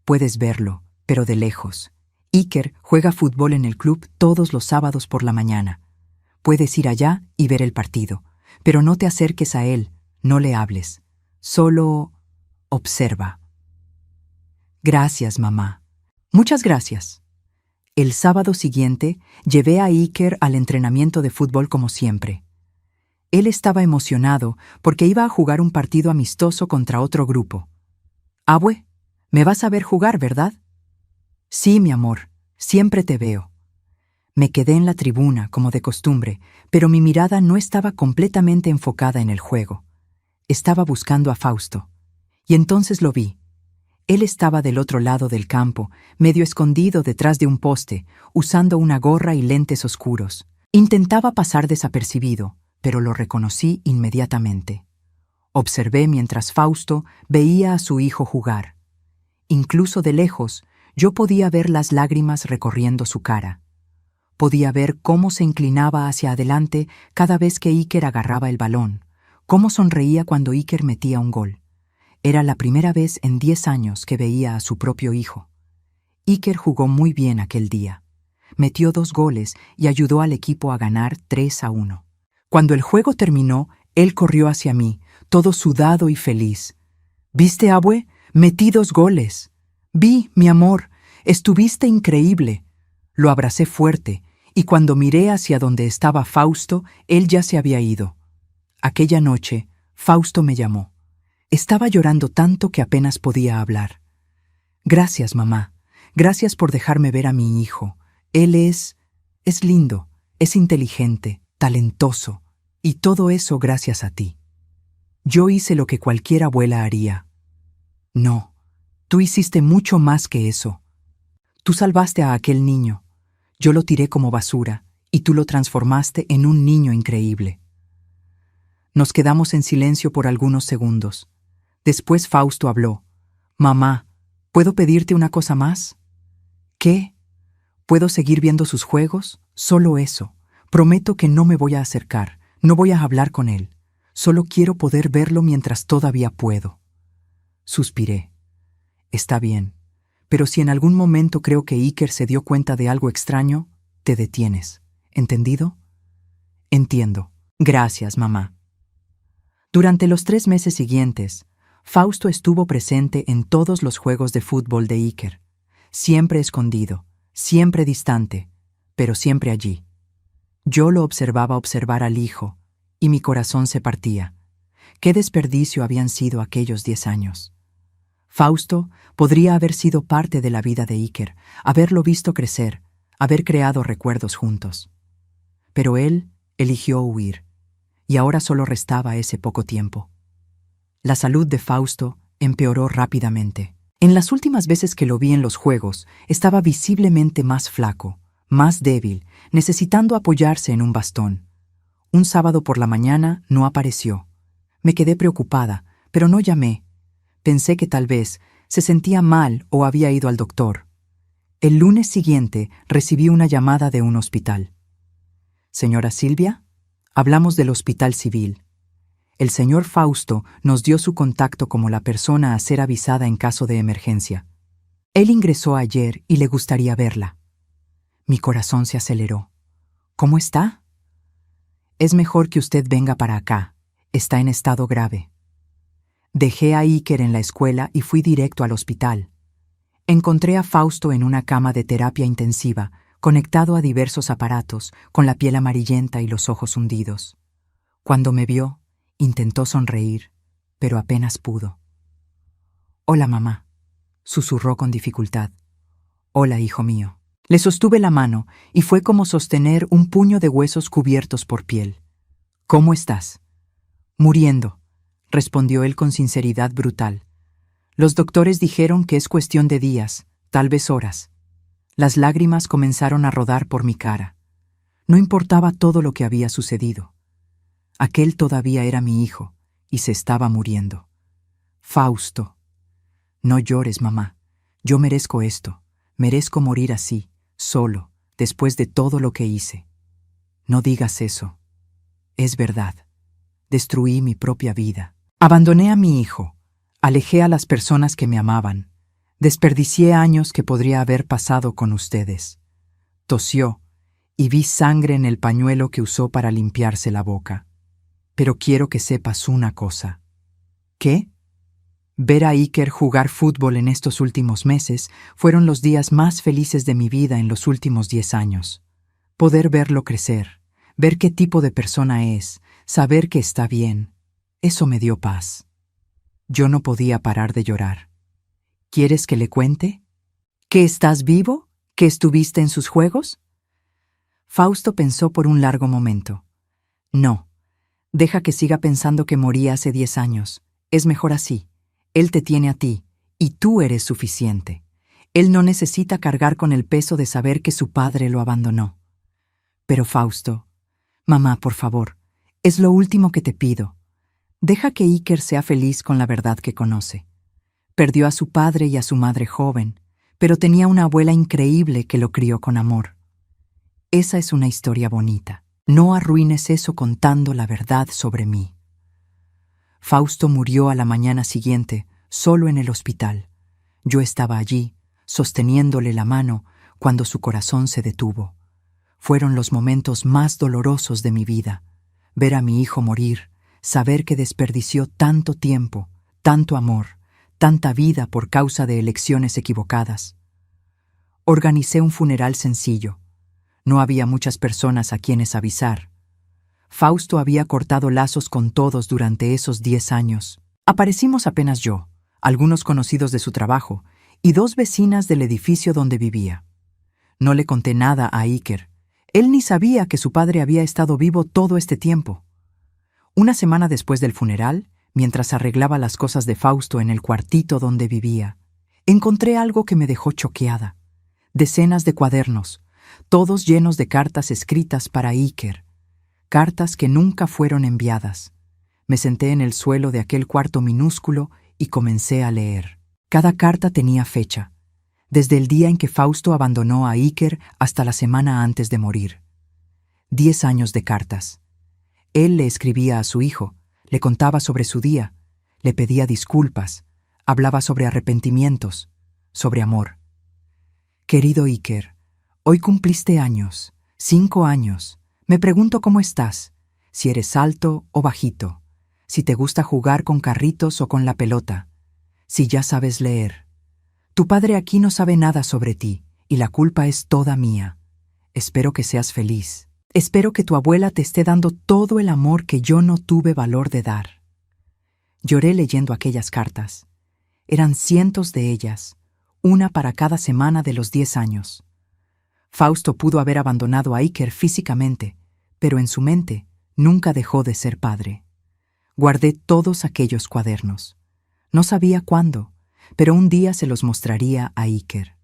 Puedes verlo, pero de lejos. Iker juega fútbol en el club todos los sábados por la mañana. Puedes ir allá y ver el partido, pero no te acerques a él, no le hables. Solo observa. Gracias, mamá. Muchas gracias. El sábado siguiente llevé a Iker al entrenamiento de fútbol como siempre. Él estaba emocionado porque iba a jugar un partido amistoso contra otro grupo. «Abue, me vas a ver jugar, ¿verdad?» «Sí, mi amor, siempre te veo». Me quedé en la tribuna, como de costumbre, pero mi mirada no estaba completamente enfocada en el juego. Estaba buscando a Fausto. Y entonces lo vi. Él estaba del otro lado del campo, medio escondido detrás de un poste, usando una gorra y lentes oscuros. Intentaba pasar desapercibido, pero lo reconocí inmediatamente. Observé mientras Fausto veía a su hijo jugar. Incluso de lejos, yo podía ver las lágrimas recorriendo su cara. Podía ver cómo se inclinaba hacia adelante cada vez que Iker agarraba el balón, cómo sonreía cuando Iker metía un gol. Era la primera vez en 10 años que veía a su propio hijo. Iker jugó muy bien aquel día. Metió 2 goles y ayudó al equipo a ganar 3-1. Cuando el juego terminó, él corrió hacia mí, todo sudado y feliz. «¿Viste, abue? Metí 2 goles. Vi, mi amor, estuviste increíble». Lo abracé fuerte, y cuando miré hacia donde estaba Fausto, él ya se había ido. Aquella noche, Fausto me llamó. Estaba llorando tanto que apenas podía hablar. «Gracias, mamá. Gracias por dejarme ver a mi hijo. Él es lindo, es inteligente, talentoso, y todo eso gracias a ti». Yo hice lo que cualquier abuela haría. No, tú hiciste mucho más que eso. Tú salvaste a aquel niño. Yo lo tiré como basura, y tú lo transformaste en un niño increíble. Nos quedamos en silencio por algunos segundos. Después Fausto habló. Mamá, ¿puedo pedirte una cosa más? ¿Qué? ¿Puedo seguir viendo sus juegos? Solo eso. Prometo que no me voy a acercar, no voy a hablar con él. Solo quiero poder verlo mientras todavía puedo. Suspiré. Está bien, pero si en algún momento creo que Iker se dio cuenta de algo extraño, te detienes. ¿Entendido? Entiendo. Gracias, mamá. Durante los 3 meses siguientes, Fausto estuvo presente en todos los juegos de fútbol de Iker, siempre escondido, siempre distante, pero siempre allí. Yo lo observaba observar al hijo, y mi corazón se partía. ¿Qué desperdicio habían sido aquellos 10 años? Fausto podría haber sido parte de la vida de Iker, haberlo visto crecer, haber creado recuerdos juntos. Pero él eligió huir, y ahora solo restaba ese poco tiempo. La salud de Fausto empeoró rápidamente. En las últimas veces que lo vi en los juegos, estaba visiblemente más flaco, más débil, necesitando apoyarse en un bastón. Un sábado por la mañana no apareció. Me quedé preocupada, pero no llamé. Pensé que tal vez se sentía mal o había ido al doctor. El lunes siguiente recibí una llamada de un hospital. «Señora Silvia, hablamos del Hospital Civil. El señor Fausto nos dio su contacto como la persona a ser avisada en caso de emergencia. Él ingresó ayer y le gustaría verla». Mi corazón se aceleró. «¿Cómo está?» «Es mejor que usted venga para acá. Está en estado grave». Dejé a Iker en la escuela y fui directo al hospital. Encontré a Fausto en una cama de terapia intensiva, conectado a diversos aparatos, con la piel amarillenta y los ojos hundidos. Cuando me vio, intentó sonreír, pero apenas pudo. «Hola, mamá», susurró con dificultad. «Hola, hijo mío». Le sostuve la mano y fue como sostener un puño de huesos cubiertos por piel. «¿Cómo estás?» «Muriendo», respondió él con sinceridad brutal. «Los doctores dijeron que es cuestión de días, tal vez horas». Las lágrimas comenzaron a rodar por mi cara. No importaba todo lo que había sucedido. Aquel todavía era mi hijo, y se estaba muriendo. «Fausto». «No llores, mamá. Yo merezco esto. Merezco morir así, solo, después de todo lo que hice». «No digas eso. Es verdad. Destruí mi propia vida. Abandoné a mi hijo. Alejé a las personas que me amaban. Desperdicié años que podría haber pasado con ustedes». Tosió, y vi sangre en el pañuelo que usó para limpiarse la boca. «Pero quiero que sepas una cosa». «¿Qué?» Ver a Iker jugar fútbol en estos últimos meses fueron los días más felices de mi vida en los últimos 10 años. Poder verlo crecer, ver qué tipo de persona es, saber que está bien, eso me dio paz. Yo no podía parar de llorar. ¿Quieres que le cuente? ¿Que estás vivo? ¿Que estuviste en sus juegos? Fausto pensó por un largo momento. No, deja que siga pensando que morí hace 10 años. Es mejor así. Él te tiene a ti, y tú eres suficiente. Él no necesita cargar con el peso de saber que su padre lo abandonó. Pero Fausto, mamá, por favor, es lo último que te pido. Deja que Iker sea feliz con la verdad que conoce. Perdió a su padre y a su madre joven, pero tenía una abuela increíble que lo crió con amor. Esa es una historia bonita. No arruines eso contando la verdad sobre mí. Fausto murió a la mañana siguiente, solo en el hospital. Yo estaba allí, sosteniéndole la mano, cuando su corazón se detuvo. Fueron los momentos más dolorosos de mi vida. Ver a mi hijo morir, saber que desperdició tanto tiempo, tanto amor, tanta vida por causa de elecciones equivocadas. Organicé un funeral sencillo. No había muchas personas a quienes avisar. Fausto había cortado lazos con todos durante esos 10 años. Aparecimos apenas yo, algunos conocidos de su trabajo y 2 vecinas del edificio donde vivía. No le conté nada a Iker. Él ni sabía que su padre había estado vivo todo este tiempo. Una semana después del funeral, Mientras arreglaba las cosas de Fausto en el cuartito donde vivía, encontré algo que me dejó choqueada. Decenas de cuadernos, todos llenos de cartas escritas para Iker. Cartas que nunca fueron enviadas. Me senté en el suelo de aquel cuarto minúsculo y comencé a leer. Cada carta tenía fecha, desde el día en que Fausto abandonó a Iker hasta la semana antes de morir. 10 años de cartas. Él le escribía a su hijo, le contaba sobre su día, le pedía disculpas, hablaba sobre arrepentimientos, sobre amor. Querido Iker, hoy cumpliste años, 5 años. Me pregunto cómo estás, si eres alto o bajito, si te gusta jugar con carritos o con la pelota, si ya sabes leer. Tu padre aquí no sabe nada sobre ti y la culpa es toda mía. Espero que seas feliz. Espero que tu abuela te esté dando todo el amor que yo no tuve valor de dar. Lloré leyendo aquellas cartas. Eran cientos de ellas, una para cada semana de los 10 años. Fausto pudo haber abandonado a Iker físicamente, pero en su mente nunca dejó de ser padre. Guardé todos aquellos cuadernos. No sabía cuándo, pero un día se los mostraría a Iker.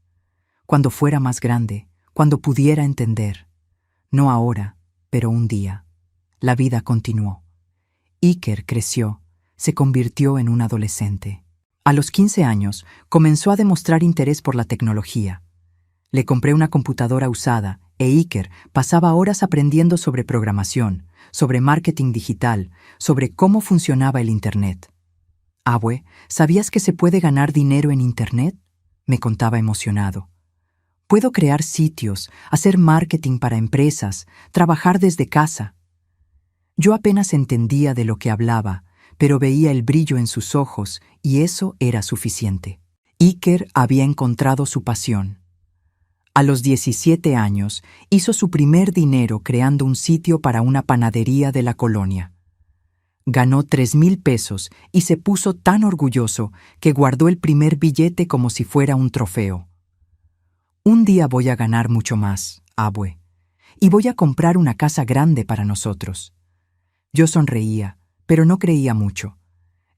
Cuando fuera más grande, cuando pudiera entender. No ahora, pero un día. La vida continuó. Iker creció, se convirtió en un adolescente. A los 15 años, comenzó a demostrar interés por la tecnología. Le compré una computadora usada e Iker pasaba horas aprendiendo sobre programación, sobre marketing digital, sobre cómo funcionaba el Internet. «Abue, ¿sabías que se puede ganar dinero en Internet?», me contaba emocionado. «Puedo crear sitios, hacer marketing para empresas, trabajar desde casa». Yo apenas entendía de lo que hablaba, pero veía el brillo en sus ojos y eso era suficiente. Iker había encontrado su pasión. A los 17 años, hizo su primer dinero creando un sitio para una panadería de la colonia. Ganó 3,000 pesos y se puso tan orgulloso que guardó el primer billete como si fuera un trofeo. «Un día voy a ganar mucho más, abue, y voy a comprar una casa grande para nosotros». Yo sonreía, pero no creía mucho.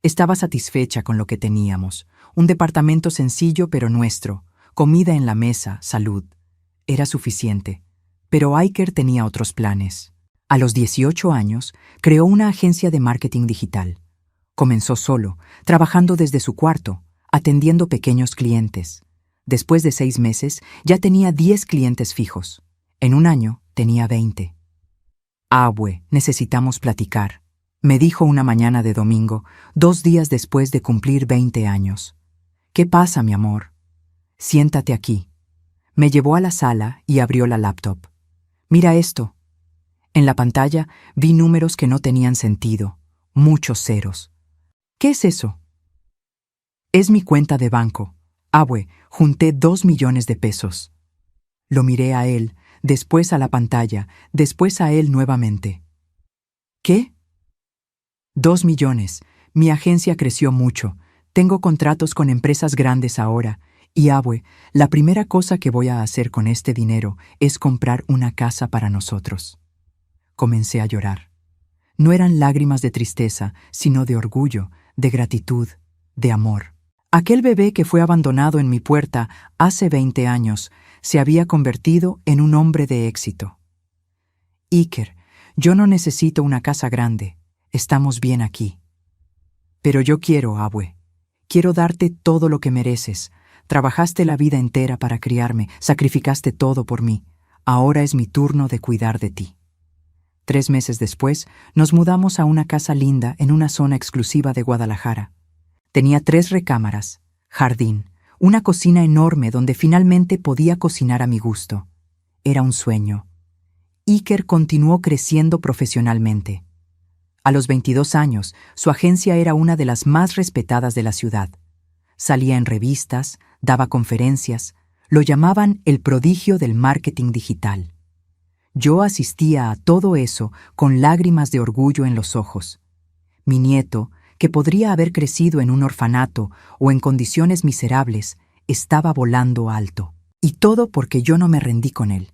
Estaba satisfecha con lo que teníamos, un departamento sencillo pero nuestro, comida en la mesa, salud. Era suficiente, pero Iker tenía otros planes. A los 18 años, creó una agencia de marketing digital. Comenzó solo, trabajando desde su cuarto, atendiendo pequeños clientes. Después de 6 meses, ya tenía 10 clientes fijos. En un año, tenía 20. «Abue, necesitamos platicar», me dijo una mañana de domingo, 2 días después de cumplir 20 años. «¿Qué pasa, mi amor?» «Siéntate aquí». Me llevó a la sala y abrió la laptop. «Mira esto». En la pantalla vi números que no tenían sentido, muchos ceros. «¿Qué es eso?» «Es mi cuenta de banco. Abue, junté 2 millones de pesos». Lo miré a él, después a la pantalla, después a él nuevamente. «¿Qué?» 2 millones. Mi agencia creció mucho. Tengo contratos con empresas grandes ahora. Y abue, la primera cosa que voy a hacer con este dinero es comprar una casa para nosotros». Comencé a llorar. No eran lágrimas de tristeza, sino de orgullo, de gratitud, de amor. Aquel bebé que fue abandonado en mi puerta hace 20 años se había convertido en un hombre de éxito. «Iker, yo no necesito una casa grande. Estamos bien aquí. Pero yo quiero, abue. Quiero darte todo lo que mereces. Trabajaste la vida entera para criarme, sacrificaste todo por mí. Ahora es mi turno de cuidar de ti». 3 meses después, nos mudamos a una casa linda en una zona exclusiva de Guadalajara. Tenía 3 recámaras, jardín, una cocina enorme donde finalmente podía cocinar a mi gusto. Era un sueño. Iker continuó creciendo profesionalmente. A los 22 años, su agencia era una de las más respetadas de la ciudad. Salía en revistas, daba conferencias, lo llamaban el prodigio del marketing digital. Yo asistía a todo eso con lágrimas de orgullo en los ojos. Mi nieto, que podría haber crecido en un orfanato o en condiciones miserables, estaba volando alto. Y todo porque yo no me rendí con él.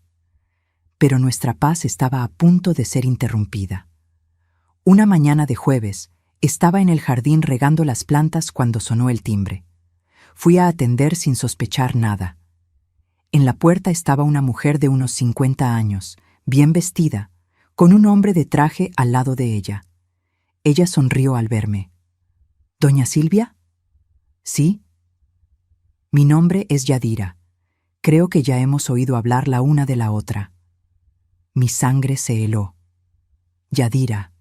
Pero nuestra paz estaba a punto de ser interrumpida. Una mañana de jueves, Estaba en el jardín regando las plantas cuando sonó el timbre. Fui a atender sin sospechar nada. En la puerta estaba una mujer de unos 50 años, bien vestida, con un hombre de traje al lado de ella. Ella sonrió al verme. ¿Doña Silvia? Sí. Mi nombre es Yadira. Creo que ya hemos oído hablar la una de la otra. Mi sangre se heló. Yadira,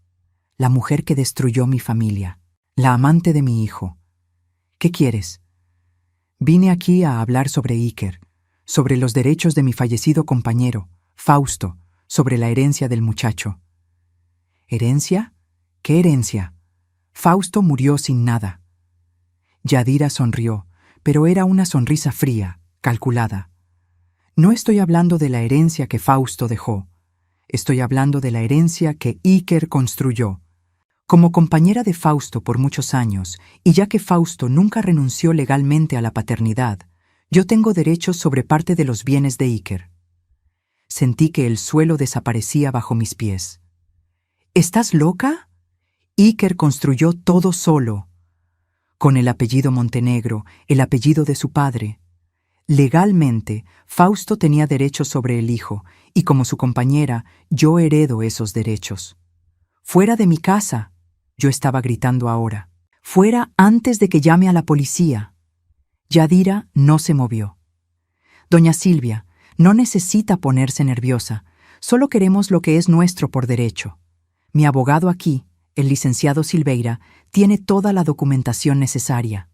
la mujer que destruyó mi familia, la amante de mi hijo. ¿Qué quieres? Vine aquí a hablar sobre Iker, sobre los derechos de mi fallecido compañero, Fausto, sobre la herencia del muchacho. ¿Herencia? ¿Qué herencia? Fausto murió sin nada. Yadira sonrió, pero era una sonrisa fría, calculada. No estoy hablando de la herencia que Fausto dejó. Estoy hablando de la herencia que Iker construyó. Como compañera de Fausto por muchos años, y ya que Fausto nunca renunció legalmente a la paternidad, yo tengo derechos sobre parte de los bienes de Iker. Sentí que el suelo desaparecía bajo mis pies. ¿Estás loca? Iker construyó todo solo. Con el apellido Montenegro, el apellido de su padre. Legalmente, Fausto tenía derechos sobre el hijo, y como su compañera, yo heredo esos derechos. ¡Fuera de mi casa! Yo estaba gritando ahora. ¡Fuera antes de que llame a la policía! Yadira no se movió. Doña Silvia, no necesita ponerse nerviosa. Solo queremos lo que es nuestro por derecho. Mi abogado aquí, el licenciado Silveira, tiene toda la documentación necesaria.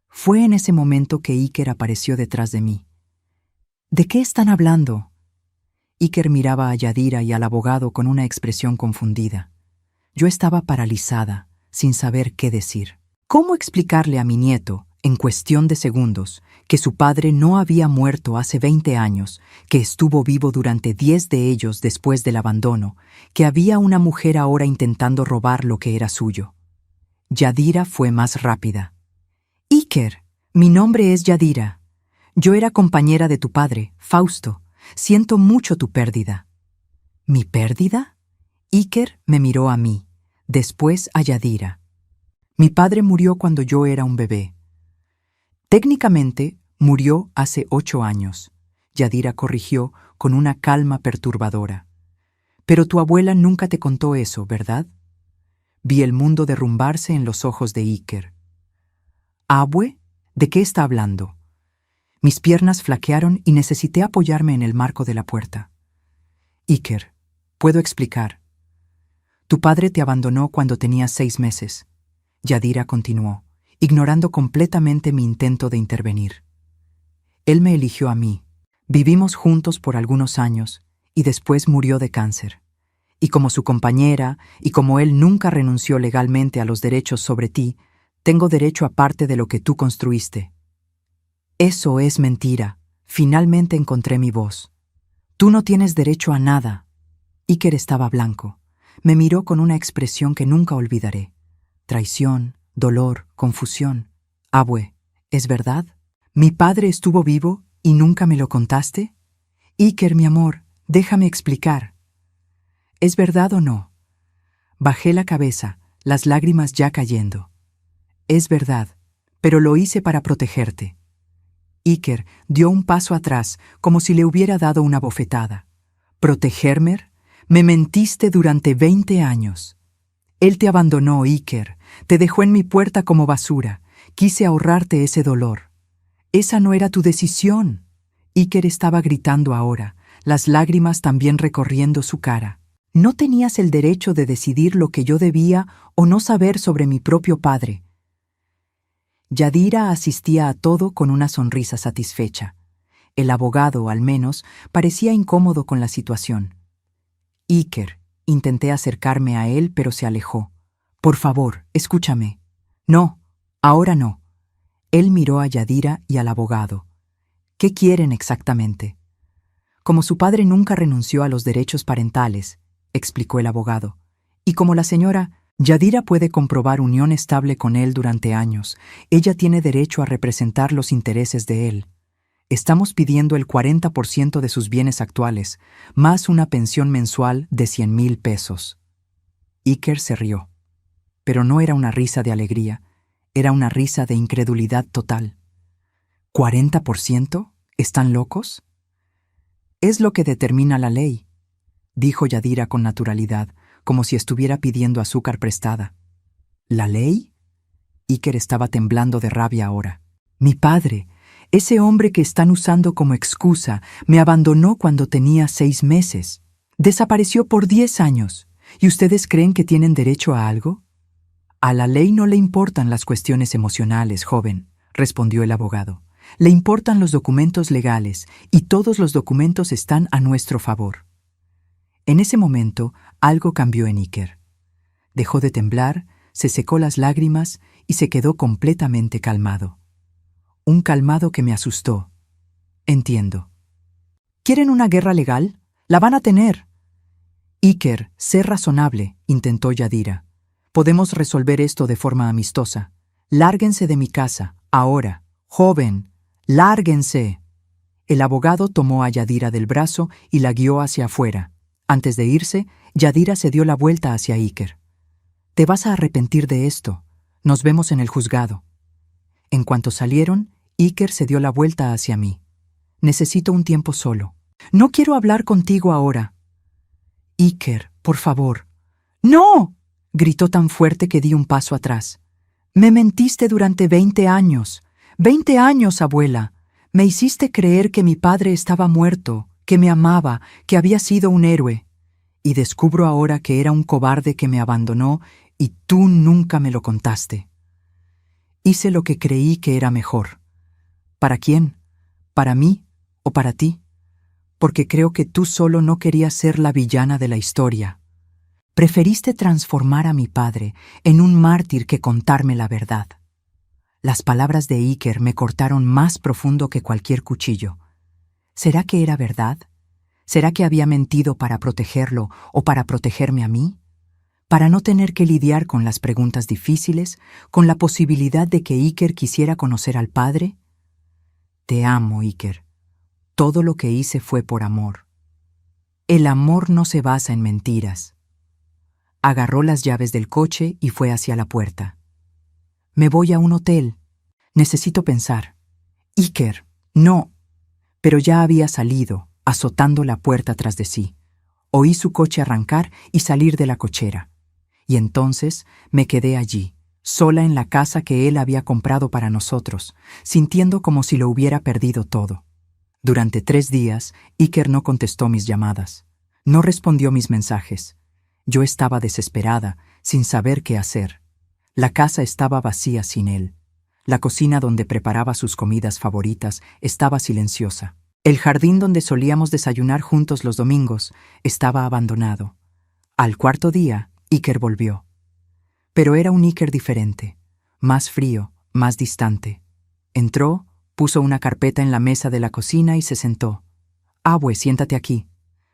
Fue en ese momento que Iker apareció detrás de mí. ¿De qué están hablando? Iker miraba a Yadira y al abogado con una expresión confundida. Yo estaba paralizada, sin saber qué decir. ¿Cómo explicarle a mi nieto, en cuestión de segundos, que su padre no había muerto hace 20 años, que estuvo vivo durante 10 de ellos después del abandono, que había una mujer ahora intentando robar lo que era suyo? Yadira fue más rápida. Iker, mi nombre es Yadira. Yo era compañera de tu padre, Fausto. Siento mucho tu pérdida. ¿Mi pérdida? Iker me miró a mí, después a Yadira. Mi padre murió cuando yo era un bebé. Técnicamente, murió hace 8 años. Yadira corrigió con una calma perturbadora. Pero tu abuela nunca te contó eso, ¿verdad? Vi el mundo derrumbarse en los ojos de Iker. ¿Abue? ¿De qué está hablando? Mis piernas flaquearon y necesité apoyarme en el marco de la puerta. Iker, puedo explicar. Tu padre te abandonó cuando tenías 6 meses. Yadira continuó, ignorando completamente mi intento de intervenir. Él me eligió a mí. Vivimos juntos por algunos años y después murió de cáncer. Y como su compañera, y como él nunca renunció legalmente a los derechos sobre ti, tengo derecho a parte de lo que tú construiste. Eso es mentira. Finalmente encontré mi voz. Tú no tienes derecho a nada. Iker estaba blanco. Me miró con una expresión que nunca olvidaré. Traición, dolor, confusión. Abue, ¿es verdad? ¿Mi padre estuvo vivo y nunca me lo contaste? Iker, mi amor, déjame explicar. ¿Es verdad o no? Bajé la cabeza, las lágrimas ya cayendo. Es verdad, pero lo hice para protegerte. Iker dio un paso atrás, como si le hubiera dado una bofetada. ¿Protegerme? Me mentiste durante 20 años. Él te abandonó, Iker. Te dejó en mi puerta como basura. Quise ahorrarte ese dolor. Esa no era tu decisión. Iker estaba gritando ahora, las lágrimas también recorriendo su cara. No tenías el derecho de decidir lo que yo debía o no saber sobre mi propio padre. Yadira asistía a todo con una sonrisa satisfecha. El abogado, al menos, parecía incómodo con la situación. Iker, intenté acercarme a él, pero se alejó. Por favor, escúchame. No, ahora no. Él miró a Yadira y al abogado. ¿Qué quieren exactamente? Como su padre nunca renunció a los derechos parentales, explicó el abogado, y como la señora Yadira puede comprobar unión estable con él durante años, ella tiene derecho a representar los intereses de él. Estamos pidiendo el 40% de sus bienes actuales, más una pensión mensual de 100,000 pesos. Iker se rió. pero no era una risa de alegría, era una risa de incredulidad total. ¿40%? ¿Están locos? Es lo que determina la ley, dijo Yadira con naturalidad, como si estuviera pidiendo azúcar prestada. ¿La ley? Iker estaba temblando de rabia ahora. Mi padre, ese hombre que están usando como excusa, me abandonó cuando tenía 6 meses. Desapareció por 10 años. ¿Y ustedes creen que tienen derecho a algo? A la ley no le importan las cuestiones emocionales, joven, respondió el abogado. Le importan los documentos legales, y todos los documentos están a nuestro favor. En ese momento, algo cambió en Iker. Dejó de temblar, se secó las lágrimas y se quedó completamente calmado. Un calmado que me asustó. Entiendo. ¿Quieren una guerra legal? La van a tener. Iker, sé razonable, intentó Yadira. Podemos resolver esto de forma amistosa. Lárguense de mi casa, ahora. Joven, lárguense. El abogado tomó a Yadira del brazo y la guió hacia afuera. Antes de irse, Yadira se dio la vuelta hacia Iker. Te vas a arrepentir de esto. Nos vemos en el juzgado. En cuanto salieron, Iker se dio la vuelta hacia mí. Necesito un tiempo solo. No quiero hablar contigo ahora. Iker, por favor. ¡No!, gritó tan fuerte que di un paso atrás. Me mentiste durante 20 años. 20 años, abuela. Me hiciste creer que mi padre estaba muerto, que me amaba, que había sido un héroe. Y descubro ahora que era un cobarde que me abandonó y tú nunca me lo contaste. Hice lo que creí que era mejor. ¿Para quién? ¿Para mí o para ti? Porque creo que tú solo no querías ser la villana de la historia. Preferiste transformar a mi padre en un mártir que contarme la verdad. Las palabras de Iker me cortaron más profundo que cualquier cuchillo. ¿Será que era verdad? ¿Será que había mentido para protegerlo o para protegerme a mí? Para no tener que lidiar con las preguntas difíciles, con la posibilidad de que Iker quisiera conocer al padre. Te amo, Iker. Todo lo que hice fue por amor. El amor no se basa en mentiras. Agarró las llaves del coche y fue hacia la puerta. Me voy a un hotel. Necesito pensar. Iker, no. Pero ya había salido, azotando la puerta tras de sí. Oí su coche arrancar y salir de la cochera. Y entonces me quedé allí, sola en la casa que él había comprado para nosotros, sintiendo como si lo hubiera perdido todo. Durante 3 días, Iker no contestó mis llamadas. No respondió mis mensajes. Yo estaba desesperada, sin saber qué hacer. La casa estaba vacía sin él. La cocina donde preparaba sus comidas favoritas estaba silenciosa. El jardín donde solíamos desayunar juntos los domingos estaba abandonado. Al 4.º día, Iker volvió. Pero era un Iker diferente, más frío, más distante. Entró, puso una carpeta en la mesa de la cocina y se sentó. Abue, siéntate aquí.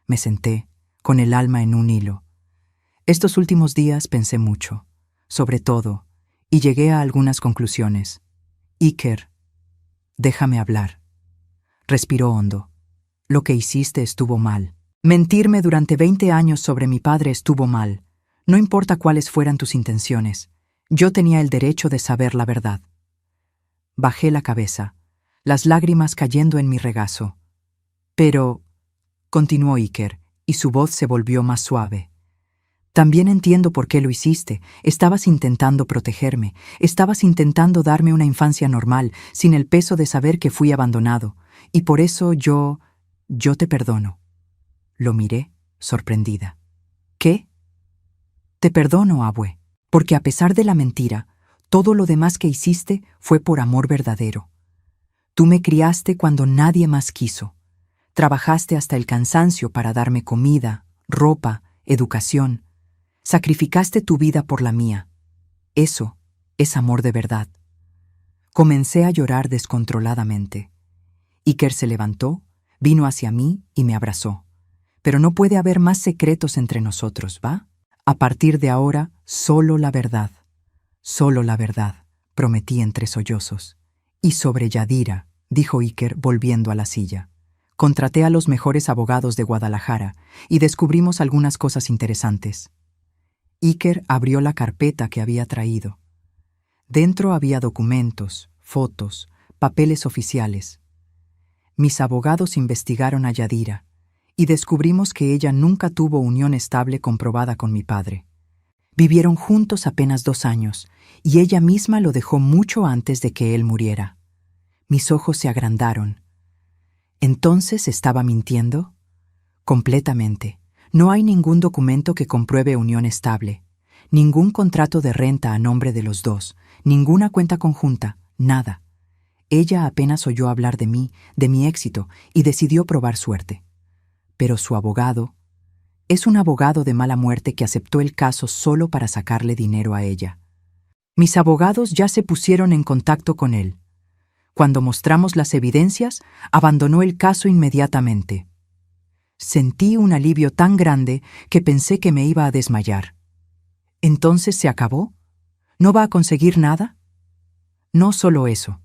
Me senté, con el alma en un hilo. Estos últimos días pensé mucho, sobre todo, y llegué a algunas conclusiones. Iker, déjame hablar. Respiró hondo. Lo que hiciste estuvo mal. Mentirme durante 20 años sobre mi padre estuvo mal. No importa cuáles fueran tus intenciones. Yo tenía el derecho de saber la verdad. Bajé la cabeza, las lágrimas cayendo en mi regazo. Pero, continuó Iker, y su voz se volvió más suave. También entiendo por qué lo hiciste. Estabas intentando protegerme. Estabas intentando darme una infancia normal, sin el peso de saber que fui abandonado. Y por eso yo te perdono. Lo miré, sorprendida. ¿Qué? Te perdono, abue, porque a pesar de la mentira, todo lo demás que hiciste fue por amor verdadero. Tú me criaste cuando nadie más quiso. Trabajaste hasta el cansancio para darme comida, ropa, educación. Sacrificaste tu vida por la mía. Eso es amor de verdad. Comencé a llorar descontroladamente. Iker se levantó, vino hacia mí y me abrazó. Pero no puede haber más secretos entre nosotros, ¿va? A partir de ahora, solo la verdad. Solo la verdad, prometí entre sollozos. Y sobre Yadira, dijo Iker volviendo a la silla. Contraté a los mejores abogados de Guadalajara y descubrimos algunas cosas interesantes. Iker abrió la carpeta que había traído. Dentro había documentos, fotos, papeles oficiales. Mis abogados investigaron a Yadira y descubrimos que ella nunca tuvo unión estable comprobada con mi padre. Vivieron juntos apenas 2 años y ella misma lo dejó mucho antes de que él muriera. Mis ojos se agrandaron. ¿Entonces estaba mintiendo? Completamente. No hay ningún documento que compruebe unión estable, ningún contrato de renta a nombre de los dos, ninguna cuenta conjunta, nada. Ella apenas oyó hablar de mí, de mi éxito, y decidió probar suerte. Pero su abogado es un abogado de mala muerte que aceptó el caso solo para sacarle dinero a ella. Mis abogados ya se pusieron en contacto con él. Cuando mostramos las evidencias, abandonó el caso inmediatamente. Sentí un alivio tan grande que pensé que me iba a desmayar. ¿Entonces se acabó? ¿No va a conseguir nada? No solo eso.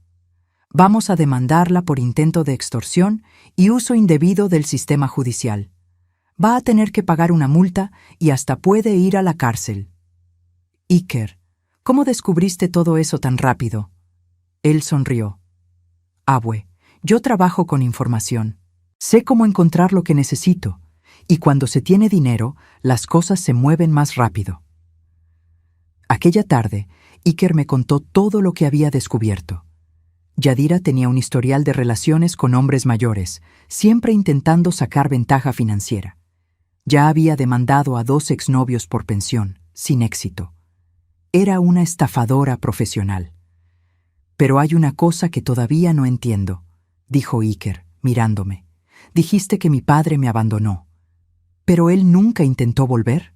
Vamos a demandarla por intento de extorsión y uso indebido del sistema judicial. Va a tener que pagar una multa y hasta puede ir a la cárcel. Iker, ¿cómo descubriste todo eso tan rápido? Él sonrió. Abue, yo trabajo con información. Sé cómo encontrar lo que necesito, y cuando se tiene dinero, las cosas se mueven más rápido. Aquella tarde, Iker me contó todo lo que había descubierto. Yadira tenía un historial de relaciones con hombres mayores, siempre intentando sacar ventaja financiera. Ya había demandado a 2 exnovios por pensión, sin éxito. Era una estafadora profesional. Pero hay una cosa que todavía no entiendo, dijo Iker, mirándome. Dijiste que mi padre me abandonó. ¿Pero él nunca intentó volver?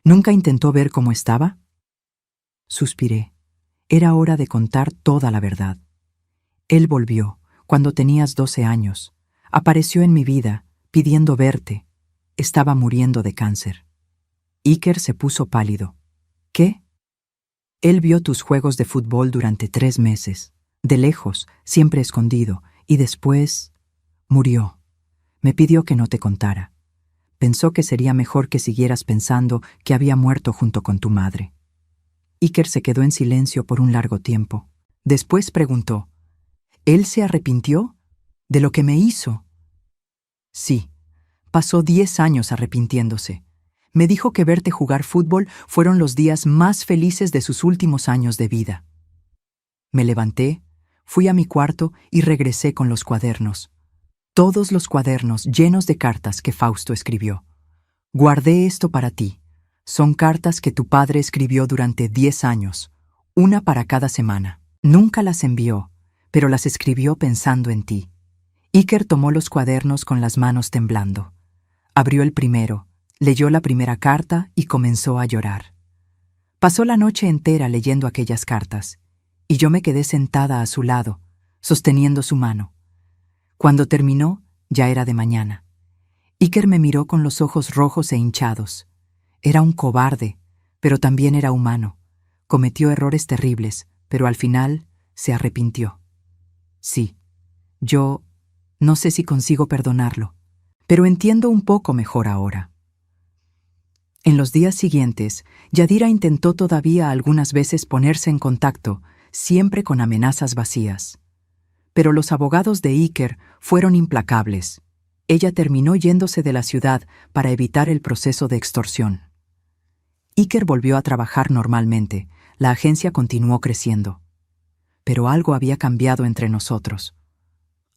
¿Nunca intentó ver cómo estaba? Suspiré. Era hora de contar toda la verdad. Él volvió, cuando tenías 12 años. Apareció en mi vida, pidiendo verte. Estaba muriendo de cáncer. Iker se puso pálido. ¿Qué? Él vio tus juegos de fútbol durante 3 meses, de lejos, siempre escondido, y después murió. Me pidió que no te contara. Pensó que sería mejor que siguieras pensando que había muerto junto con tu madre. Iker se quedó en silencio por un largo tiempo. Después preguntó, ¿él se arrepintió de lo que me hizo? Sí, pasó 10 años arrepintiéndose. Me dijo que verte jugar fútbol fueron los días más felices de sus últimos años de vida. Me levanté, fui a mi cuarto y regresé con los cuadernos. Todos los cuadernos llenos de cartas que Fausto escribió. Guardé esto para ti. Son cartas que tu padre escribió durante 10 años, una para cada semana. Nunca las envió, pero las escribió pensando en ti. Iker tomó los cuadernos con las manos temblando. Abrió el primero, leyó la primera carta y comenzó a llorar. Pasó la noche entera leyendo aquellas cartas, y yo me quedé sentada a su lado, sosteniendo su mano. Cuando terminó, ya era de mañana. Iker me miró con los ojos rojos e hinchados. Era un cobarde, pero también era humano. Cometió errores terribles, pero al final se arrepintió. Sí, yo no sé si consigo perdonarlo, pero entiendo un poco mejor ahora. En los días siguientes, Yadira intentó todavía algunas veces ponerse en contacto, siempre con amenazas vacías. Pero los abogados de Iker fueron implacables. Ella terminó yéndose de la ciudad para evitar el proceso de extorsión. Iker volvió a trabajar normalmente. La agencia continuó creciendo. Pero algo había cambiado entre nosotros.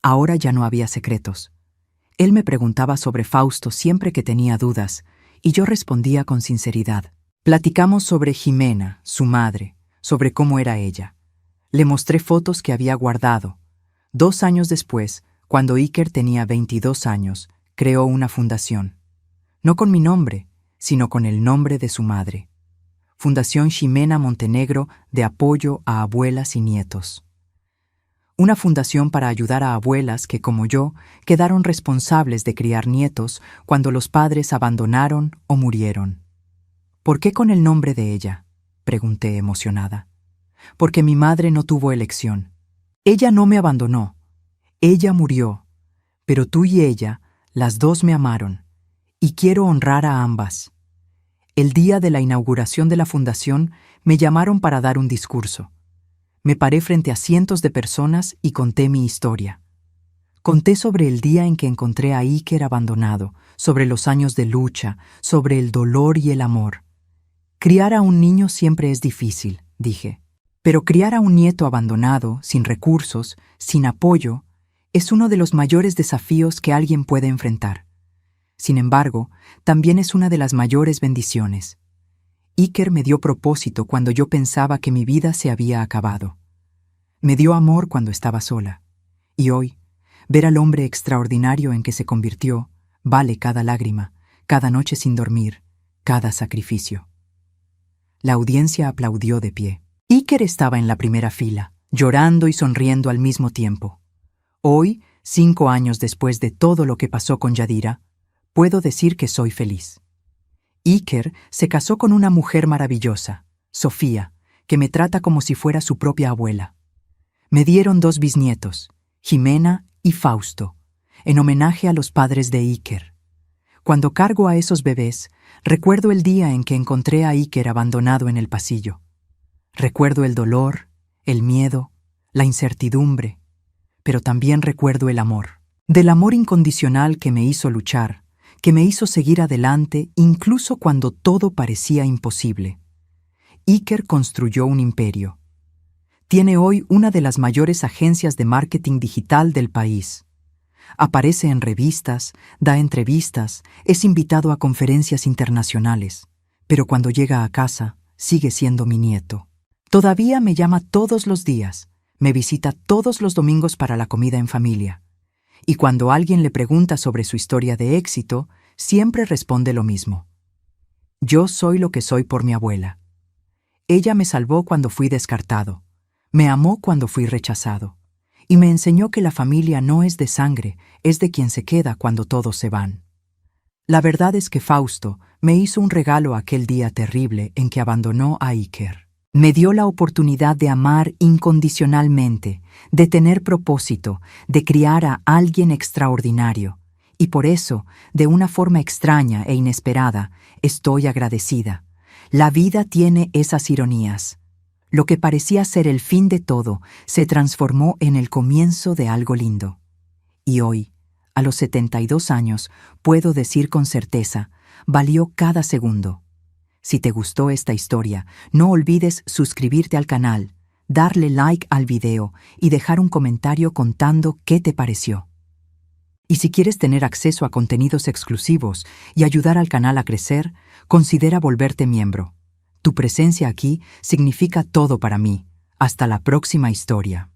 Ahora ya no había secretos. Él me preguntaba sobre Fausto siempre que tenía dudas, y yo respondía con sinceridad. Platicamos sobre Jimena, su madre, sobre cómo era ella. Le mostré fotos que había guardado. 2 años después, cuando Iker tenía 22 años, creó una fundación. No con mi nombre, sino con el nombre de su madre. Fundación Ximena Montenegro de apoyo a abuelas y nietos. Una fundación para ayudar a abuelas que, como yo, quedaron responsables de criar nietos cuando los padres abandonaron o murieron. ¿Por qué con el nombre de ella?, pregunté emocionada. Porque mi madre no tuvo elección. Ella no me abandonó. Ella murió. Pero tú y ella, las dos me amaron. Y quiero honrar a ambas. El día de la inauguración de la fundación me llamaron para dar un discurso. Me paré frente a cientos de personas y conté mi historia. Conté sobre el día en que encontré a Iker abandonado, sobre los años de lucha, sobre el dolor y el amor. Criar a un niño siempre es difícil, dije, pero criar a un nieto abandonado, sin recursos, sin apoyo, es uno de los mayores desafíos que alguien puede enfrentar. Sin embargo, también es una de las mayores bendiciones. Iker me dio propósito cuando yo pensaba que mi vida se había acabado. Me dio amor cuando estaba sola. Y hoy, ver al hombre extraordinario en que se convirtió vale cada lágrima, cada noche sin dormir, cada sacrificio. La audiencia aplaudió de pie. Iker estaba en la primera fila, llorando y sonriendo al mismo tiempo. Hoy, 5 años después de todo lo que pasó con Yadira, puedo decir que soy feliz. Iker se casó con una mujer maravillosa, Sofía, que me trata como si fuera su propia abuela. Me dieron 2 bisnietos, Jimena y Fausto, en homenaje a los padres de Iker. Cuando cargo a esos bebés, recuerdo el día en que encontré a Iker abandonado en el pasillo. Recuerdo el dolor, el miedo, la incertidumbre, pero también recuerdo el amor. Del amor incondicional que me hizo luchar, que me hizo seguir adelante incluso cuando todo parecía imposible. Iker construyó un imperio. Tiene hoy una de las mayores agencias de marketing digital del país. Aparece en revistas, da entrevistas, es invitado a conferencias internacionales, pero cuando llega a casa, sigue siendo mi nieto. Todavía me llama todos los días, me visita todos los domingos para la comida en familia. Y cuando alguien le pregunta sobre su historia de éxito, siempre responde lo mismo. Yo soy lo que soy por mi abuela. Ella me salvó cuando fui descartado, me amó cuando fui rechazado, y me enseñó que la familia no es de sangre, es de quien se queda cuando todos se van. La verdad es que Fausto me hizo un regalo aquel día terrible en que abandonó a Iker. Me dio la oportunidad de amar incondicionalmente, de tener propósito, de criar a alguien extraordinario. Y por eso, de una forma extraña e inesperada, estoy agradecida. La vida tiene esas ironías. Lo que parecía ser el fin de todo se transformó en el comienzo de algo lindo. Y hoy, a los 72 años, puedo decir con certeza, valió cada segundo. Si te gustó esta historia, no olvides suscribirte al canal, darle like al video y dejar un comentario contando qué te pareció. Y si quieres tener acceso a contenidos exclusivos y ayudar al canal a crecer, considera volverte miembro. Tu presencia aquí significa todo para mí. Hasta la próxima historia.